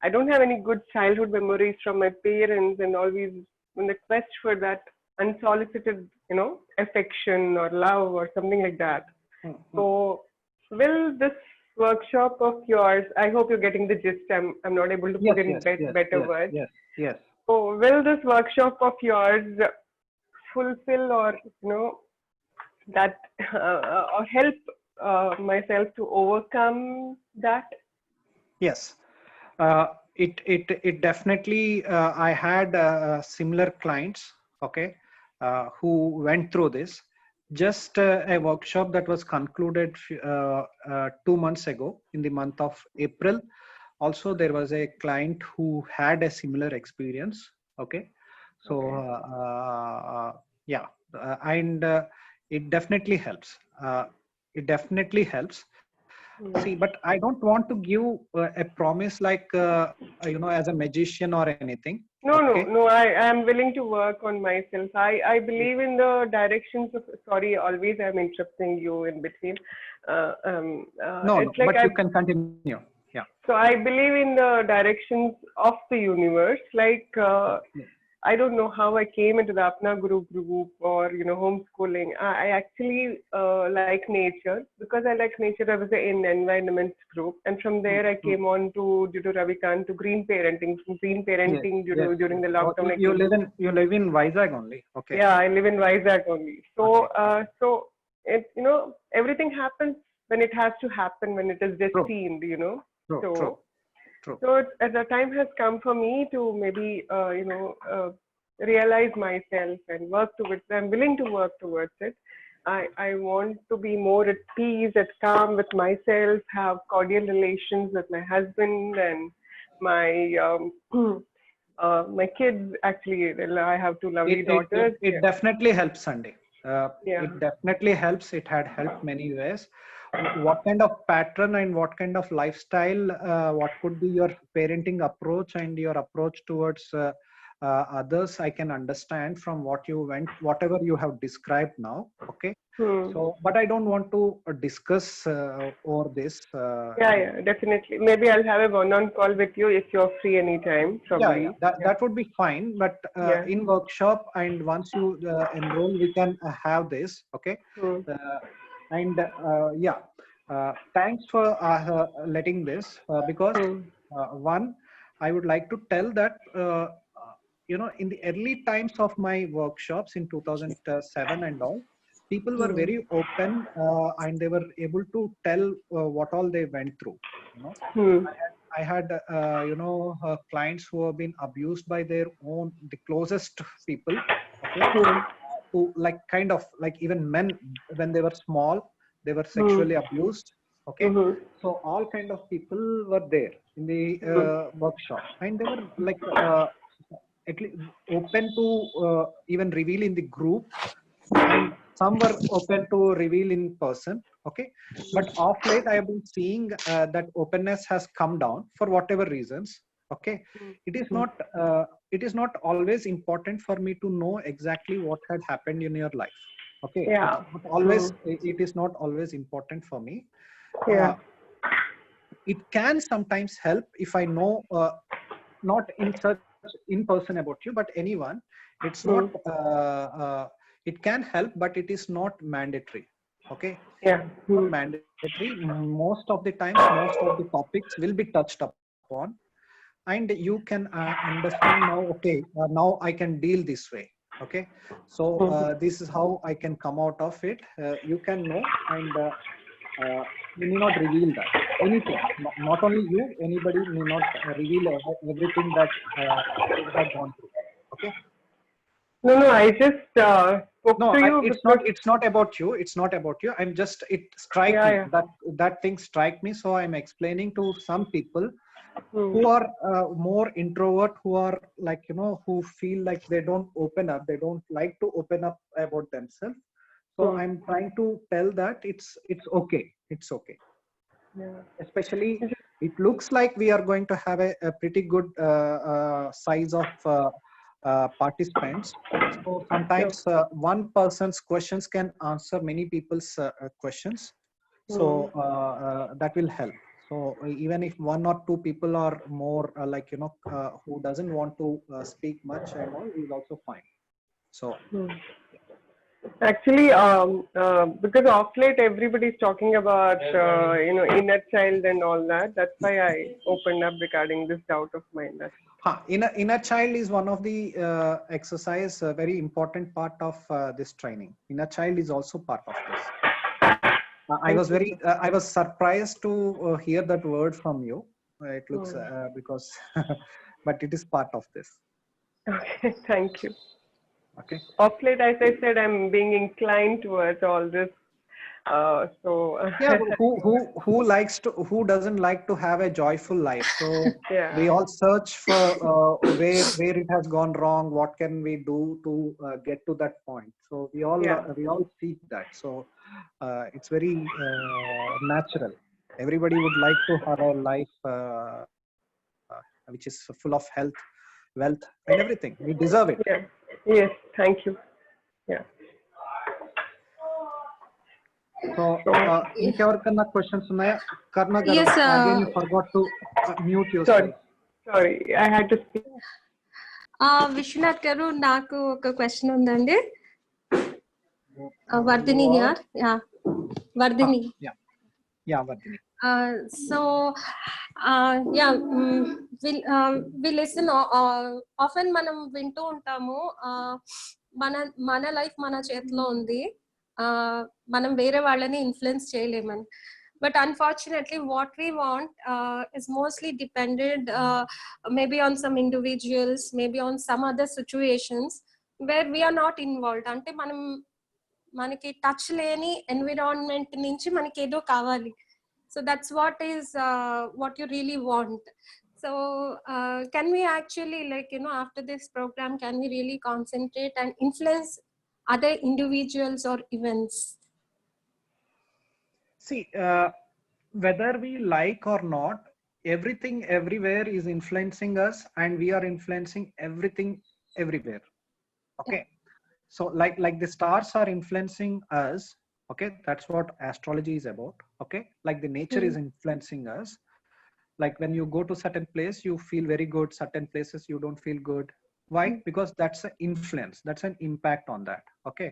[SPEAKER 3] I don't have any good childhood memories from my parents, and always in the quest for that unsolicited, affection or love or something like that. So will this workshop of yours, I hope you're getting the gist. I'm not able to put in better words.
[SPEAKER 1] Yes.
[SPEAKER 3] So will this workshop of yours fulfill or that or help myself to overcome that?
[SPEAKER 1] Yes. It definitely, I had similar clients, okay, who went through this. Just a workshop that was concluded 2 months ago in the month of April. Also, there was a client who had a similar experience. Okay, so yeah, and it definitely helps. See, but I don't want to give a promise like as a magician or anything.
[SPEAKER 3] No, I am willing to work on myself. I believe in the directions of, sorry, always I'm interrupting you in between.
[SPEAKER 1] No, like but you can continue. Yeah.
[SPEAKER 3] So I believe in the directions of the universe. Like I don't know how I came into the Apna Guru group or homeschooling. I actually like nature. Because I like nature, I was in environment group, and from there I came on to due to Ravikant to green parenting. From green parenting during the lockdown.
[SPEAKER 1] You live in Vizag only. Okay.
[SPEAKER 3] Yeah, I live in Vizag only. So so it everything happens when it has to happen, when it is destined.
[SPEAKER 1] True.
[SPEAKER 3] So the time has come for me to maybe realize myself and work towards it. I'm willing to work towards it. I want to be more at peace, at calm with myself, have cordial relations with my husband and my my kids. Actually, I have 2 lovely daughters.
[SPEAKER 1] It definitely helps, Sunday. It definitely helps. It had helped many ways. What kind of pattern and what kind of lifestyle, what could be your parenting approach and your approach towards others, I can understand from whatever you have described now. Okay. So, but I don't want to discuss over this.
[SPEAKER 3] Yeah, definitely. Maybe I'll have a one-on call with you if you're free anytime. Probably.
[SPEAKER 1] That would be fine. But in workshop, and once you enroll, we can have this. Okay. And thanks for letting this because one, I would like to tell that in the early times of my workshops in 2007 and all, people were very open and they were able to tell what all they went through. I had clients who have been abused by the closest people. Okay? Who kind of even men, when they were small, they were sexually abused. Okay. So all kind of people were there in the workshop, and they were at least open to even reveal in the group, and some were open to reveal in person. Okay. But of late I have been seeing that openness has come down for whatever reasons. Okay,
[SPEAKER 3] Mm.
[SPEAKER 1] it is not always important for me to know exactly what had happened in your life. Okay,
[SPEAKER 3] Yeah.
[SPEAKER 1] it is not always important for me.
[SPEAKER 3] Yeah.
[SPEAKER 1] It can sometimes help if I know, not in such in person about you, but anyone. It's not. It can help, but it is not mandatory. Okay,
[SPEAKER 3] Yeah.
[SPEAKER 1] not mandatory. Most of the times, most of the topics will be touched upon, and you can understand now. Okay, now I can deal this way. Okay, so this is how I can come out of it. You can know, and you may not reveal that anything. Not only you, anybody may not reveal everything that they have gone through. Okay.
[SPEAKER 3] No, I just spoke
[SPEAKER 1] No,
[SPEAKER 3] to you
[SPEAKER 1] it's
[SPEAKER 3] because
[SPEAKER 1] not. It's not about you. It's not about you. I'm just. It strike me
[SPEAKER 3] yeah.
[SPEAKER 1] that thing strike me. So I'm explaining to some people
[SPEAKER 3] Hmm.
[SPEAKER 1] who are more introvert, who are like, who feel like they don't open up. They don't like to open up about themselves. So I'm trying to tell that it's okay. It's okay.
[SPEAKER 3] Yeah.
[SPEAKER 1] Especially, it looks like we are going to have a pretty good size of participants. So sometimes one person's questions can answer many people's questions. So that will help. So even if one or two people are more like, who doesn't want to speak much and all, is also fine. So
[SPEAKER 3] Actually, because of late everybody's talking about inner child and all that. That's why I opened up regarding this doubt of mine.
[SPEAKER 1] Inner child is one of the exercise, a very important part of this training. Inner child is also part of this. I was surprised to hear that word from you. It looks because, but it is part of this.
[SPEAKER 3] Okay, thank you.
[SPEAKER 1] Okay.
[SPEAKER 3] Of late, as I said, I'm being inclined towards all this.
[SPEAKER 1] Yeah, who doesn't like to have a joyful life? So
[SPEAKER 3] yeah.
[SPEAKER 1] we all search for where it has gone wrong. What can we do to get to that point? So we all seek that. So it's very natural. Everybody would like to have a life which is full of health, wealth, and everything. We deserve it.
[SPEAKER 3] Yeah. Yes. Thank you. Yeah.
[SPEAKER 1] So, ఇంకెవరికన్నా questions ఉన్నాయా? Karna garu,
[SPEAKER 5] Yes,
[SPEAKER 1] again you forgot to mute yourself.
[SPEAKER 3] Sorry, I had to speak.
[SPEAKER 5] Vishwanath గారు, నాకు ఒక question ఉందండి. Vardhini here. Vardhini.
[SPEAKER 1] Yeah, Vardhini.
[SPEAKER 5] So, we listen. Often మనం వింటూ ఉంటాము, మన life మన చేతిలో ఉంది, మనం వేరే వాళ్ళని ఇన్ఫ్లుయెన్స్ చేయలేమని. But unfortunately, what we want is mostly dependent maybe on some individuals, maybe on some other situations where we are not involved. అంటే మనకి టచ్ లేని ఎన్విరాన్మెంట్ నుంచి మనకి ఏదో కావాలి. So that's what you really want. So can we actually, after this program, can we really concentrate and influence other individuals or events?
[SPEAKER 1] See, whether we like or not, everything everywhere is influencing us, and we are influencing everything everywhere. Okay. So like the stars are influencing us. Okay, that's what astrology is about. Okay, like the nature is influencing us. Like when you go to certain place, you feel very good. Certain places you don't feel good. Why? Because that's an influence. That's an impact on that. Okay,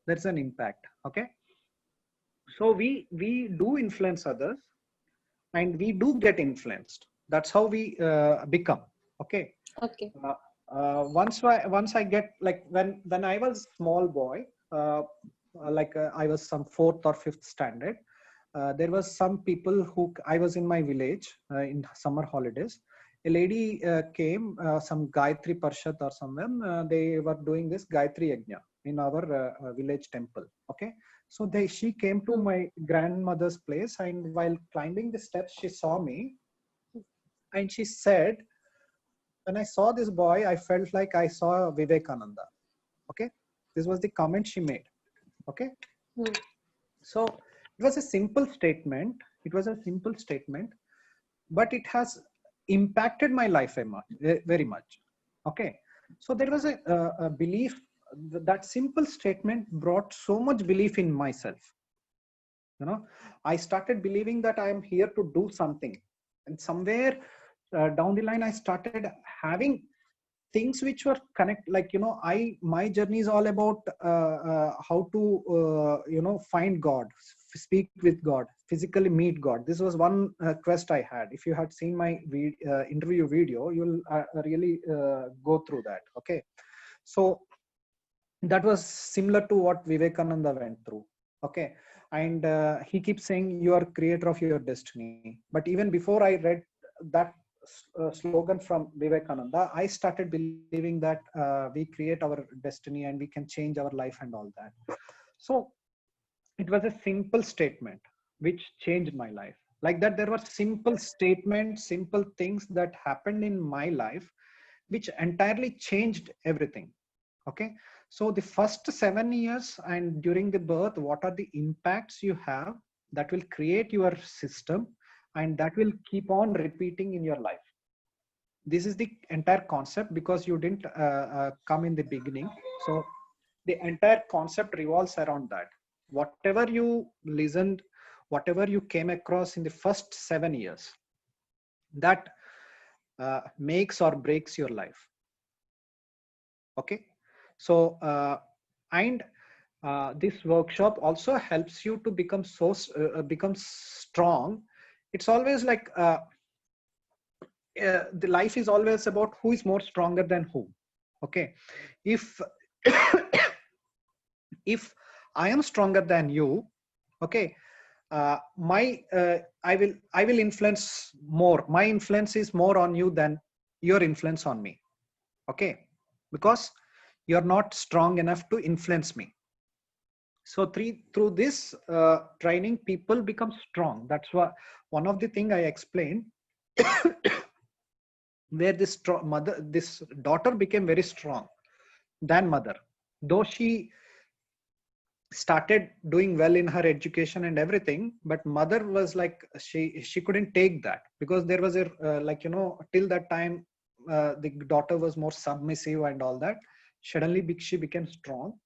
[SPEAKER 1] that's an impact. Okay, so we do influence others, and we do get influenced. That's how we become. Okay.
[SPEAKER 5] Okay.
[SPEAKER 1] Once I get, like, when I was small boy, I was some 4th or 5th standard, there was some people who, I was in my village in summer holidays. A lady came, some Gayatri Parshad or someone, they were doing this Gayatri Yajna in our village temple. Okay, so she came to my grandmother's place, and while climbing the steps, she saw me, and she said, when I saw this boy, I felt like I saw Vivekananda. Okay, this was the comment she made. Okay, so it was a simple statement. It was a simple statement, but it has impacted my life very much. Okay, so there was a belief. That simple statement brought so much belief in myself. You know, I started believing that I am here to do something, and somewhere down the line I started having things which were connect, like, you know, my journey is all about how to you know, find God, speak with God, physically meet God. This was one quest I had. If you had seen my interview video, you'll really go through that. Okay, so that was similar to what Vivekananda went through. Okay, and he keeps saying you are creator of your destiny. But even before I read that slogan from Vivekananda, I started believing that we create our destiny and we can change our life and all that. So it was a simple statement which changed my life. Like that, there were simple statements, simple things that happened in my life which entirely changed everything. Okay, so the first 7 years and during the birth, what are the impacts you have that will create your system and that will keep on repeating in your life. This is the entire concept, because you didn't come in the beginning. So the entire concept revolves around that. Whatever you listened, whatever you came across in the first 7 years, that makes or breaks your life. Okay, so and this workshop also helps you to become become strong. It's always like the life is always about who is more stronger than who. Okay, if if I am stronger than you, okay, I will influence more. My influence is more on you than your influence on me. Okay, because you're not strong enough to influence me. So through this training, people become strong. That's what one of the thing I explained, where this daughter became very strong than mother, though she started doing well in her education and everything, but mother was like, she couldn't take that, because there was a like, you know, till that time the daughter was more submissive and all that. Suddenly she became strong.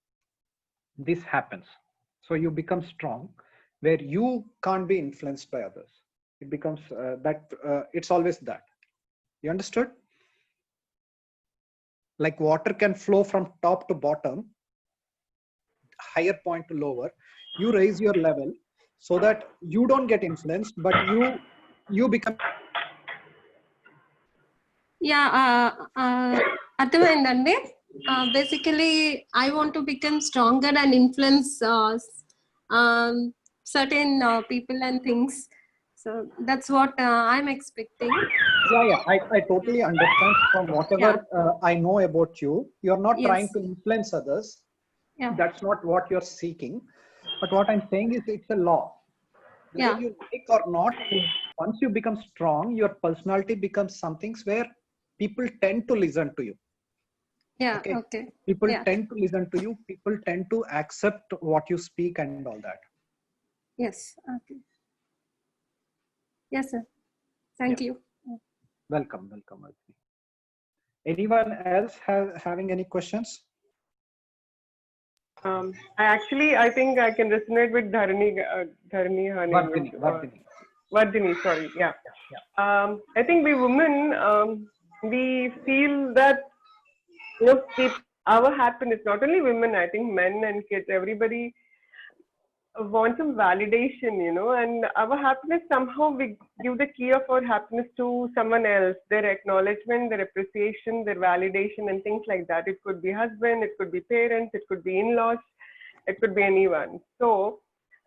[SPEAKER 1] This happens. So you become strong where you can't be influenced by others. It becomes it's always that. You understood? Like water can flow from top to bottom, higher point to lower. You raise your level so that you don't get influenced, but you become.
[SPEAKER 5] అర్థమైందండి. Basically I want to become stronger and influence certain people and things. So that's what I'm expecting.
[SPEAKER 1] Yeah, I totally understand. From whatever I know about you, you're not trying to influence others.
[SPEAKER 5] Yeah.
[SPEAKER 1] That's not what you're seeking. But what I'm saying is it's a law. Whether you like or not, once you become strong, your personality becomes something where people tend to listen to you.
[SPEAKER 5] Yeah, okay.
[SPEAKER 1] People tend to listen to you. People tend to accept what you speak and all that.
[SPEAKER 5] Yes, okay. Yes, sir. Thank you.
[SPEAKER 1] Welcome. Anyone else having any questions?
[SPEAKER 3] I think I can resonate with Dharani. Vardhini, sorry. Yeah. I think we women, we feel that, you know, our happiness, not only women, I think men and kids, everybody want some validation, you know, and our happiness, somehow we give the key of our happiness to someone else, their acknowledgement, their appreciation, their validation and things like that. It could be husband, it could be parents, it could be in-laws, it could be anyone. So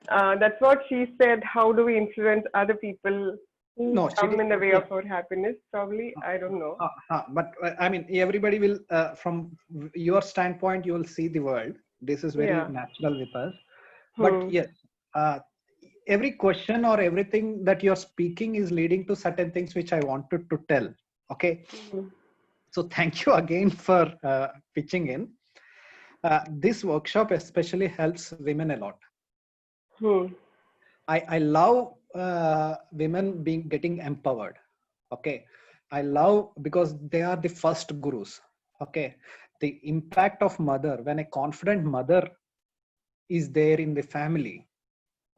[SPEAKER 3] that's what she said. How do we influence other people who come in the way of our happiness? Probably, I don't know.
[SPEAKER 1] But I mean, everybody will, from your standpoint, you will see the world. This is very natural with us. But yes, every question or everything that you're speaking is leading to certain things which I wanted to tell. Okay. So thank you again for pitching in. This workshop especially helps women a lot. I love women getting empowered. Okay. I love because they are the first gurus. Okay, the impact of mother, when a confident mother is there in the family,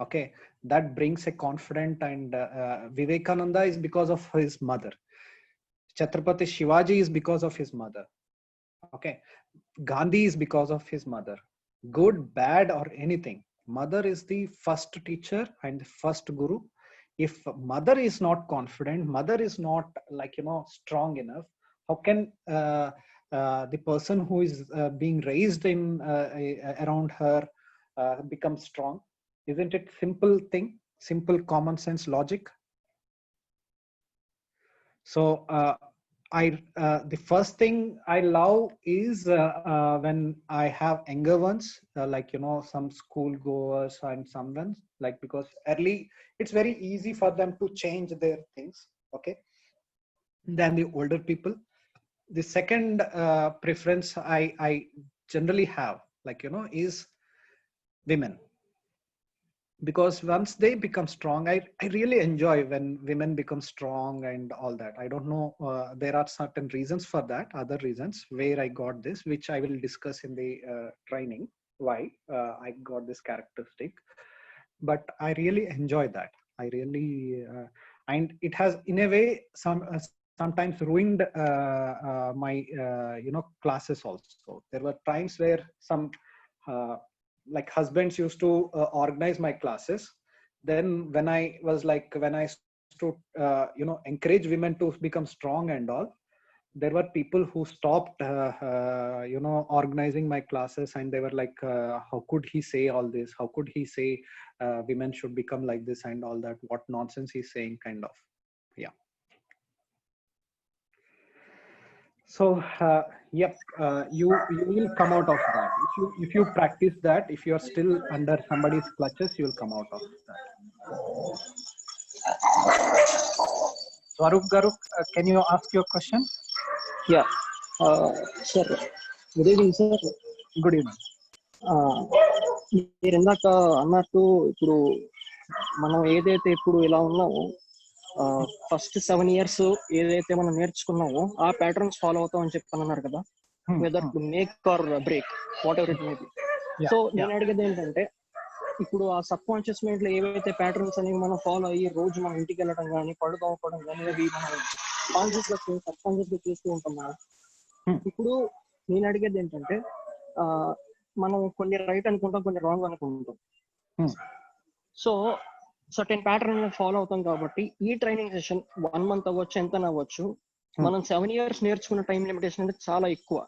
[SPEAKER 1] okay, that brings a confident, and Vivekananda is because of his mother. Chhatrapati Shivaji is because of his mother. Okay, Gandhi is because of his mother. Good, bad, or anything, mother is the first teacher and the first guru. If mother is not confident, mother is not, like, strong enough, how can the person who is being raised in around her become strong? Isn't it simple thing, simple common sense logic? So the first thing I love is when I have younger ones, like, some school goers and some ones, like, because early it's very easy for them to change their things, okay, than the older people. The second preference I generally have, like, is women. Because once they become strong, I really enjoy when women become strong and all that. I don't know, there are certain reasons for that, other reasons where I got this, which I will discuss in the training, why I got this characteristic. But I really enjoy that. I really and it has in a way sometimes ruined my classes also. There were times where some like husbands used to organize my classes. Then when I to encourage women to become strong and all, there were people who stopped organizing my classes, and they were like, how could he say all this? How could he say women should become like this and all that? What nonsense he's saying, kind of. Yeah. So yep, you will come out of that if you practice that. If you are still under somebody's clutches, you will come out of that. Swarup Garu, can you ask your question?
[SPEAKER 6] Yeah, sir. Good evening, sir.
[SPEAKER 1] Good evening.
[SPEAKER 6] మీరు ఇందాక అన్నట్టు ఇప్పుడు మనం ఏదైతే ఇప్పుడు ఇలా ఉన్నామో first 7 years ఏదైతే మనం నేర్చుకున్నామో ఆ ప్యాటర్న్స్ ఫాలో అవుతాం అని చెప్పి అన్నారు కదా, whether to make or break what ever it may be. So నేను అడిగేది ఏంటంటే, ఇప్పుడు ఆ సబ్ కాన్షియస్ మైండ్ లో ఏవైతే ప్యాటర్న్స్ అనేవి మనం ఫాలో అయ్యి రోజు మనం ఇంటికి వెళ్ళడం కానీ పడుతూ అవ్వడం కానీ అవి మనం కాన్షియస్ గా సబ్ కాన్షియస్ గా చేస్తూ ఉంటాం మనం. ఇప్పుడు నేను అడిగేది ఏంటంటే, మనం కొన్ని రైట్ అనుకుంటాం, కొన్ని రాంగ్ అనుకుంటాం. సో సర్టెన్ ప్యాటర్న్ ఫాలో అవుతాం కాబట్టి ఈ ట్రైనింగ్ సెషన్ 1 month అవ్వచ్చు, ఎంత అవ్వచ్చు, మనం 7 years నేర్చుకున్న టైం లిమిటేషన్ అంటే చాలా ఎక్కువ.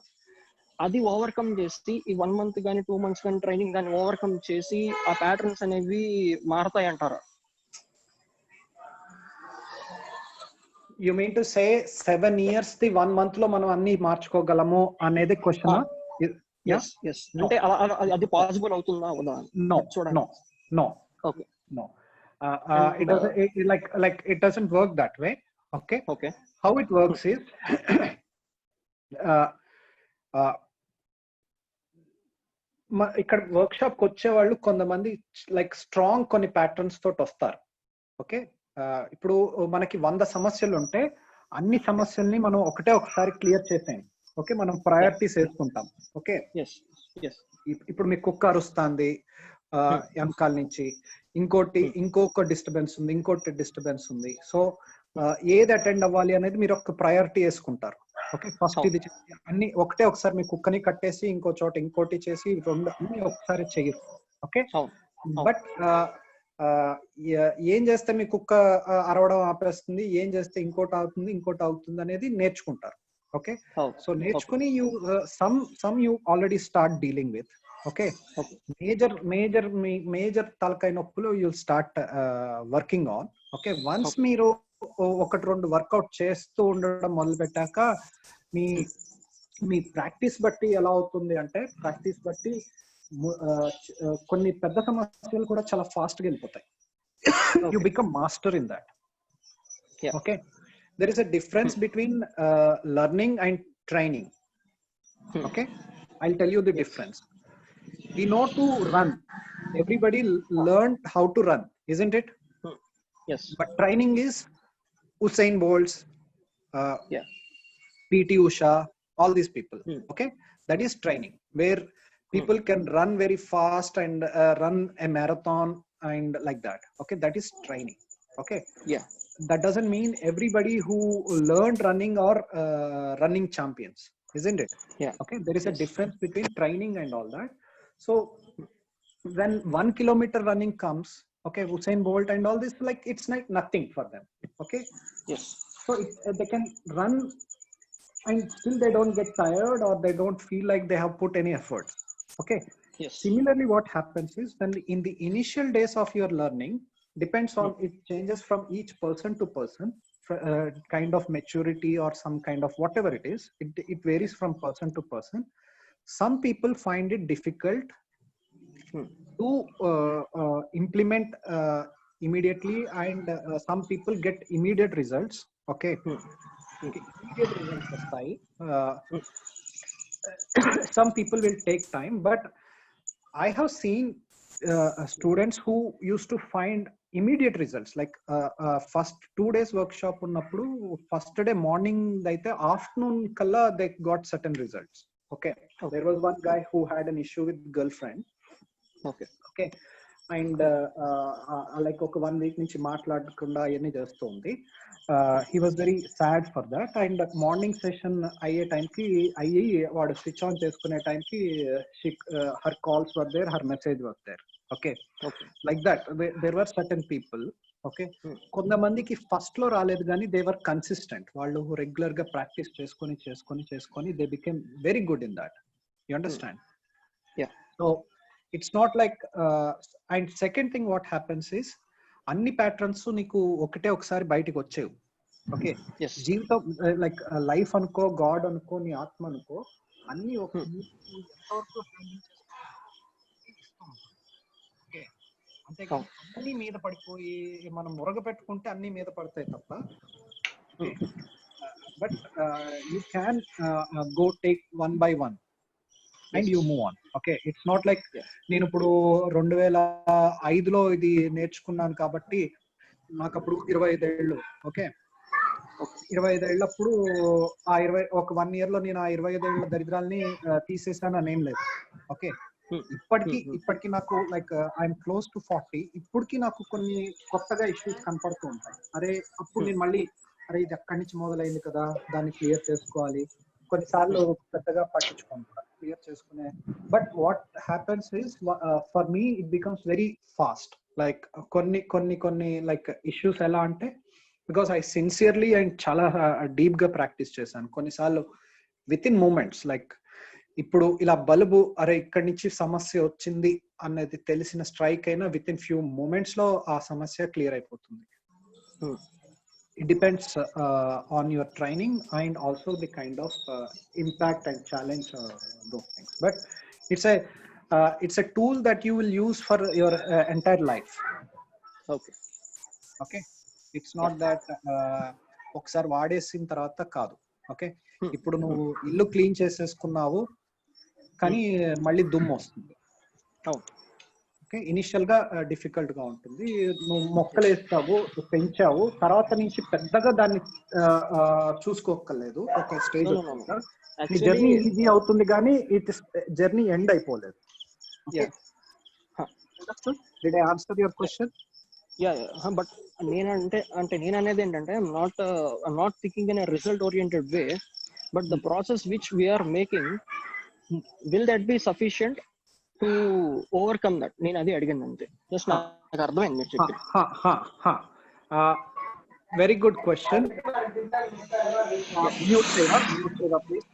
[SPEAKER 6] అది ఓవర్కమ్ చేసి ఈ 1 month కానీ 2 months కానీ ట్రైనింగ్ కానీ ఓవర్కమ్ చేసి ఆ ప్యాటర్న్స్ అనేవి మారతాయి అంటారా?
[SPEAKER 1] You mean to say 7 years the 1 month లో మనం అన్ని మార్చుకోగలము అనేది క్వశ్చన్?
[SPEAKER 6] yes అంటే అది పాసిబుల్ అవుతుందా అవదా?
[SPEAKER 1] No. Okay. No. It doesn't work that way. Okay. How it works is ఇక్కడ వర్క్ షాప్ కి వచ్చే వాళ్ళు కొంతమంది లైక్ స్ట్రాంగ్ కొన్ని ప్యాటర్న్స్ తోటి వస్తారు. ఓకే, ఇప్పుడు మనకి 100 సమస్యలు ఉంటే అన్ని సమస్యల్ని మనం ఒకసారి క్లియర్ చేసేయండి. ఓకే, మనం ప్రయారిటీస్ వేసుకుంటాం. ఓకే, ఇప్పుడు మీ కుక్క అరుస్తుంది వెనకాల నుంచి, ఇంకొక డిస్టర్బెన్స్ ఉంది, సో ఏది అటెండ్ అవ్వాలి అనేది మీరు ఒక ప్రయారిటీ వేసుకుంటారు. ఓకే, ఫస్ట్ ఇది అన్ని ఒకసారి మీ కుక్కని కట్టేసి ఇంకో చోట ఇంకోటి చేసి రెండు అన్ని ఒకసారి చెయ్యరు. ఓకే, బట్ ఏం చేస్తే మీ కుక్క అరవడం ఆపేస్తుంది, ఏం చేస్తే ఇంకోటి అవుతుంది అనేది నేర్చుకుంటారు. ఓకే, సో నేర్చుకుని some you already start dealing with. Okay, major తలకాయ నొప్పులు you'll start working on. Okay, once మీరు 1-2 వర్కౌట్ చేస్తూ ఉండడం మొదలు పెట్టాక మీ ప్రాక్టీస్ బట్టి ఎలా అవుతుంది అంటే, ప్రాక్టీస్ బట్టి కొన్ని పెద్ద సమస్యలు కూడా చాలా ఫాస్ట్ గా వెళ్ళిపోతాయి. You become master in that. Okay, there is a difference between learning and training. Okay, I'll tell you the difference. We know to run. Everybody learned how to run, isn't it?
[SPEAKER 6] Yes.
[SPEAKER 1] But training is Usain Bolts,
[SPEAKER 6] Yeah.
[SPEAKER 1] PT Usha, all these people. Okay, that is training where people can run very fast and run a marathon and like that. Okay, that is training. Okay.
[SPEAKER 6] Yeah.
[SPEAKER 1] That doesn't mean everybody who learned running are running champions, isn't it?
[SPEAKER 6] Yeah.
[SPEAKER 1] Okay, there is a
[SPEAKER 6] Yes.
[SPEAKER 1] difference between training and all that. So when 1 kilometer running comes, okay, Usain Bolt and all this, like it's like nothing for them. Okay,
[SPEAKER 6] Yes.
[SPEAKER 1] so they can run and still they don't get tired or they don't feel like they have put any effort. Okay.
[SPEAKER 6] Yes.
[SPEAKER 1] Similarly, what happens is when in the initial days of your learning, depends on, it changes from each person to person, kind of maturity or some kind of whatever it is, it varies from person to person. Some people find it difficult to implement immediately, and some people get immediate results. Okay. Immediate results వస్తాయి. Some people will take time, but I have seen students who used to find immediate results, like first 2 days workshop ఉన్నప్పుడు first day morning అయితే afternoon kalla they got certain results. Okay. There was one guy who had an issue with girlfriend. Okay. And like ఒక 1 week నుంచి మాట్లాడకుండా అవన్నీ చేస్తుంది. He was very sad for that, and morning session అయ్యే టైంకి అయ్యి వాడు స్విచ్ ఆన్ చేసుకునే టైంకి her calls were there, her message was there. Okay. Like that there were certain people. Okay. కొంతమందికి ఫస్ట్ లో రాలేదు కానీ they were consistent, వాళ్ళు రెగ్యులర్ గా ప్రాక్టీస్ చేసుకొని they became very good in that. You understand?
[SPEAKER 6] Yeah.
[SPEAKER 1] So it's not like and second thing what happens is అన్ని patterns నీకు ఒకటే ఒకసారి బయటికి వచ్చేవు. ఓకే. జీవితం లైక్ లైఫ్ అనుకో, గాడ్ అనుకో, నీ ఆత్మ అనుకో, అన్ని ఎంతవరకు అంతే. అన్ని మీద పడిపోయి మనం మురగ పెట్టుకుంటే అన్ని మీద పడతాయి తప్ప. But you can go take 1 by 1 and you move on. Okay, it's not like నేను ఇప్పుడు 2005లో ఇది నేర్చుకున్నాను కాబట్టి నాకు అప్పుడు 25 ఏళ్ళు. ఓకే. 25 ఏళ్ళప్పుడు ఆ 20 ఒక 1 year లో నేను ఆ 25 ఏళ్ళ దరిద్రాల్ని తీసేసాను అనేం లేదు. ఓకే. ఇప్పటికి నాకు లైక్ ఐఎమ్ క్లోజ్ టు 40. ఇప్పటికి నాకు కొన్ని కొత్తగా ఇష్యూస్ కనపడుతూ ఉంటాయి. అరే అప్పుడు నేను మళ్ళీ అరే ఇది ఎక్కడి నుంచి మొదలైంది కదా, దాన్ని క్లియర్ చేసుకోవాలి. కొన్నిసార్లు పెద్దగా పట్టించుకుంటాను, క్లియర్ చేసుకునే. But what happens is for me it becomes very fast. Like కొన్ని లైక్ ఇష్యూస్ ఎలా అంటే, బికాస్ ఐ సిన్సియర్లీ అండ్ చాలా డీప్ గా ప్రాక్టీస్ చేశాను. కొన్నిసార్లు విత్ ఇన్ మూమెంట్స్, లైక్ ఇప్పుడు ఇలా బల్బు అరే ఇక్కడి నుంచి సమస్య వచ్చింది అనేది తెలిసిన స్ట్రైక్ అయినా విత్ ఇన్ ఫ్యూ మూమెంట్స్ లో ఆ సమస్య క్లియర్ అయిపోతుంది. It depends on your training and also the kind of impact and challenge those things. But it's a tool that you will use for your entire life. Okay. It's not that ఒకసారి వాడేసిన తర్వాత కాదు. Okay. ఇప్పుడు నువ్వు ఇల్లు clean చేసేసుకున్నావు కానీ మళ్ళీ దుమ్ము వస్తుంది. ఓకే. ఇనిషియల్ గా డిఫికల్ట్ గా ఉంటుంది. నువ్వు మొక్కలు వేస్తావు, పెంచావు, తర్వాత నుంచి పెద్దగా దాన్ని చూసుకోక్కర్లేదు. ఒక స్టేజ్ నీ జర్నీ ఈజీ అవుతుంది కానీ ఇట్ జర్నీ ఎండ్ అయిపోలేదు. Did I answer your question?
[SPEAKER 6] But నేను అనేది ఏంటంటే not thinking in result oriented way, but the process which we are making, will that be sufficient to overcome that? నేను అది అడిగాను అంతే. జస్ట్ నాకు అర్థమైంది.
[SPEAKER 1] Very good question. Please.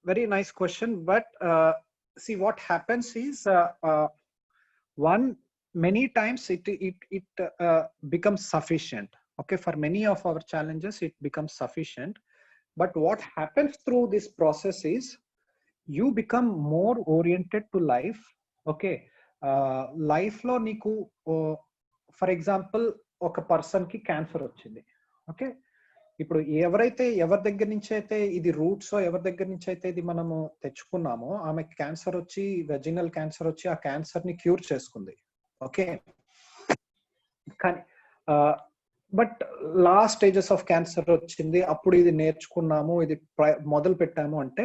[SPEAKER 1] Very nice question, but see what happens is one, many times it becomes sufficient. Okay, for many of our challenges it becomes sufficient, but what happens through this process is you become more oriented to life. Okay. Life lo niku for example oka person ki cancer వచ్చింది. Okay. ఇప్పుడు ఎవరి దగ్గర నుంచి అయితే ఇది roots, ఎవరి దగ్గర నుంచి అయితే ఇది మనము తెచ్చుకున్నామో, ఆమె క్యాన్సర్ వచ్చి, వెజినల్ క్యాన్సర్ వచ్చి ఆ క్యాన్సర్ ని క్యూర్ చేసుకుంది. ఓకే. కానీ but last stages of cancer వచ్చింది, అప్పుడు ఇది నేర్చుకున్నాము, ఇది మొదలు పెట్టాము అంటే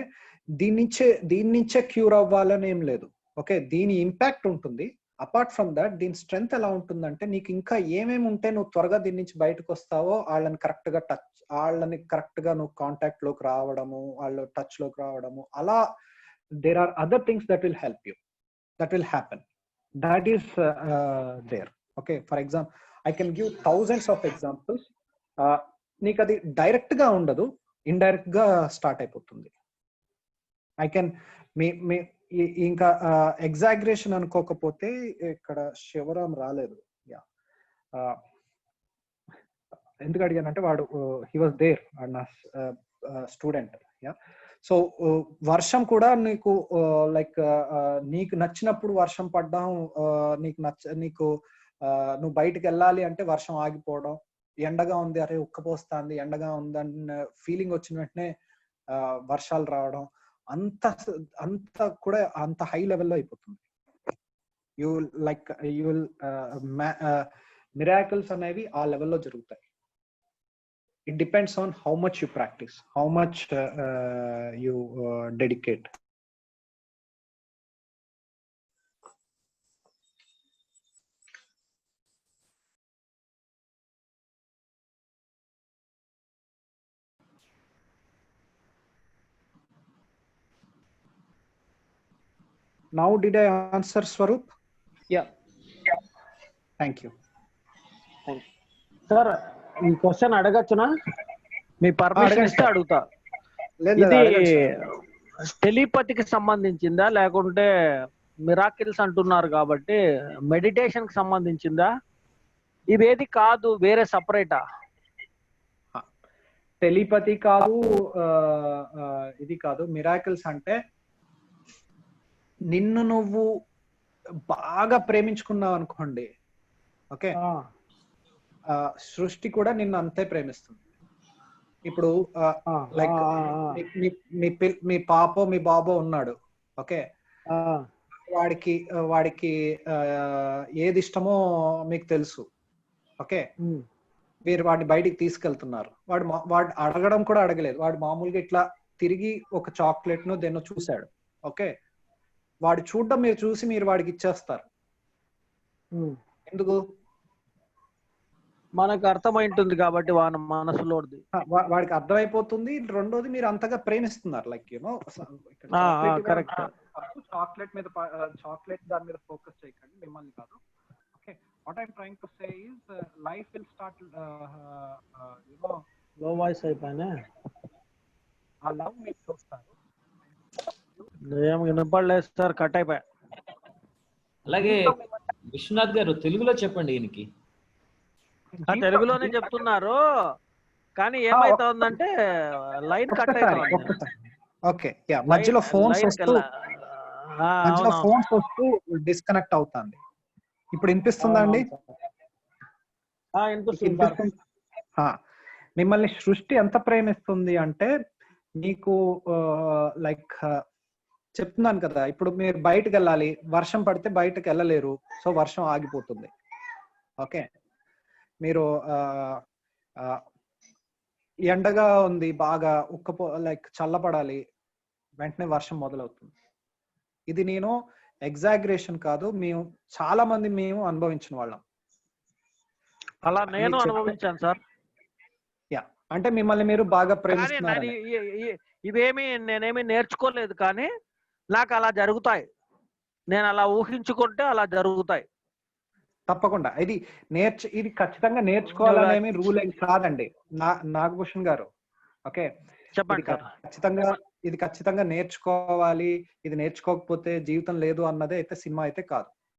[SPEAKER 1] దీని నుంచే క్యూర్ అవ్వాలని ఏం లేదు. ఓకే, దీని ఇంపాక్ట్ ఉంటుంది. అపార్ట్ ఫ్రమ్ దట్ దీని స్ట్రెంగ్త్ ఎలా ఉంటుందంటే, నీకు ఇంకా ఏమేమి ఉంటే నువ్వు త్వరగా దీని నుంచి బయటకు వస్తావో వాళ్ళని కరెక్ట్ గా నువ్వు కాంటాక్ట్ లోకి రావడము, వాళ్ళ టచ్ లోకి రావడము, అలా there are other things that will help you, that will happen. That is there. Okay, for example I can give thousands of examples. నీకు అది డైరెక్ట్ గా ఉండదు, ఇండైరెక్ట్ గా స్టార్ట్ అయిపోతుంది. ఐ కెన్ ఇంకా ఎగ్జాగ్రేషన్ అనుకోకపోతే, ఇక్కడ శివరాం రాలేదు. యా, ఎందుకు అడిగానంటే వాడు హీ వాజ్ దేర్, నా స్టూడెంట్. యా, సో వర్షం కూడా నీకు లైక్ నీకు నచ్చినప్పుడు వర్షం పడ్డం, నీకు నువ్వు బయటకు వెళ్ళాలి అంటే వర్షం ఆగిపోవడం, ఎండగా ఉంది అరే ఉక్కపోస్తుంది, ఎండగా ఉందన్న ఫీలింగ్ వచ్చిన వెంటనే వర్షాలు రావడం, అంత కూడా అంత హై లెవెల్లో అయిపోతుంది. యూ విల్ మిరాకిల్స్ అనేవి ఆ లెవెల్లో జరుగుతాయి. It depends on how much you practice, how much you dedicate. Now did I answer, Swaroop?
[SPEAKER 6] Yeah.
[SPEAKER 1] Thank you.
[SPEAKER 2] Sir ఈ క్వశ్చన్ అడగచ్చునా? మీ పర్మిషన్ ఇస్తే అడుగుతా. ఇది టెలిపతికి సంబంధించిందా లేకుంటే మిరాకిల్స్ అంటున్నారు కాబట్టి మెడిటేషన్ కి సంబంధించిందా? ఇవేది కాదు, వేరే సపరేటా?
[SPEAKER 1] టెలిపతి కాదు, ఇది కాదు. మిరాకిల్స్ అంటే నిన్ను నువ్వు బాగా ప్రేమించుకున్నావు అనుకోండి, ఓకే, సృష్టి కూడా నిన్ను అంతే ప్రేమిస్తుంది. ఇప్పుడు లైక్ మీ పాపో మీ బాబో ఉన్నాడు, ఓకే, వాడికి ఏది ఇష్టమో మీకు తెలుసు, ఓకే, మీరు వాడిని బయటికి తీసుకెళ్తున్నారు, వాడు అడగడం కూడా అడగలేదు, వాడు మామూలుగా ఇట్లా తిరిగి ఒక చాక్లెట్ ను దేన్నో చూశాడు, ఓకే, వాడు చూడడం మీరు చూసి మీరు వాడికి ఇచ్చేస్తారు. ఎందుకు?
[SPEAKER 2] మనకు అర్థమైంటుంది కాబట్టి వాడి మనసులోది
[SPEAKER 1] వాడికి అర్థమైపోతుంది. రెండోది మీరు అంతగా ప్రేమిస్తున్నారు, లైక్ యూనో
[SPEAKER 2] కరెక్ట్.
[SPEAKER 1] చాక్లెట్ మీద దాని మీద ఫోకస్ చేయకండి, మిమ్మల్ని కాదు. Okay, what I'm trying to say is life will start you know
[SPEAKER 2] లో వాయిస్ అయిపోయినా
[SPEAKER 1] ఆ లవ్ మీరు చూస్తారు.
[SPEAKER 2] ఏం వినపడలేదు సార్, కట్ అయిపోయా.
[SPEAKER 4] అలాగే విశ్వనాథ్ గారు తెలుగులో చెప్పండి ఈయనకి.
[SPEAKER 2] తెలుగులోనే చెప్తున్నారు కానీ ఏమైతుందంటే లైన్ కట్ అవుతుంది.
[SPEAKER 1] ఓకే, యా, మధ్యలో ఫోన్స్ వస్తూ డిస్కనెక్ట్ అవుతుంది. ఇప్పుడు వినిపిస్తుందా అండి? మిమ్మల్ని సృష్టి ఎంత ప్రేమిస్తుంది అంటే, నీకు లైక్ చెప్తున్నాను కదా, ఇప్పుడు మీరు బయటకు వెళ్ళాలి, వర్షం పడితే బయటకు వెళ్ళలేరు, సో వర్షం ఆగిపోతుంది. ఓకే, మీరు ఎండగా ఉంది, బాగా లైక్ చల్లపడాలి, వెంటనే వర్షం మొదలవుతుంది. ఇది నేను ఎగ్జాగ్రేషన్ కాదు, మేము చాలా మంది అనుభవించిన వాళ్ళం.
[SPEAKER 2] అలా నేను అనుభవించాను సార్.
[SPEAKER 1] యా, అంటే మిమ్మల్ని మీరు బాగా ప్రేమిస్తున్నారు.
[SPEAKER 2] నేనేమి నేర్చుకోలేదు కానీ నాకు అలా జరుగుతాయి, నేను అలా ఊహించుకుంటే అలా జరుగుతాయి.
[SPEAKER 1] తప్పకుండా ఇది ఖచ్చితంగా నేర్చుకోవాలనేమి రూల్ ఏం కాదండి నాగభూషణ్ గారు. ఓకే, ఇది ఖచ్చితంగా నేర్చుకోవాలి, ఇది నేర్చుకోకపోతే జీవితం లేదు అన్నదే అయితే సినిమా అయితే కాదు.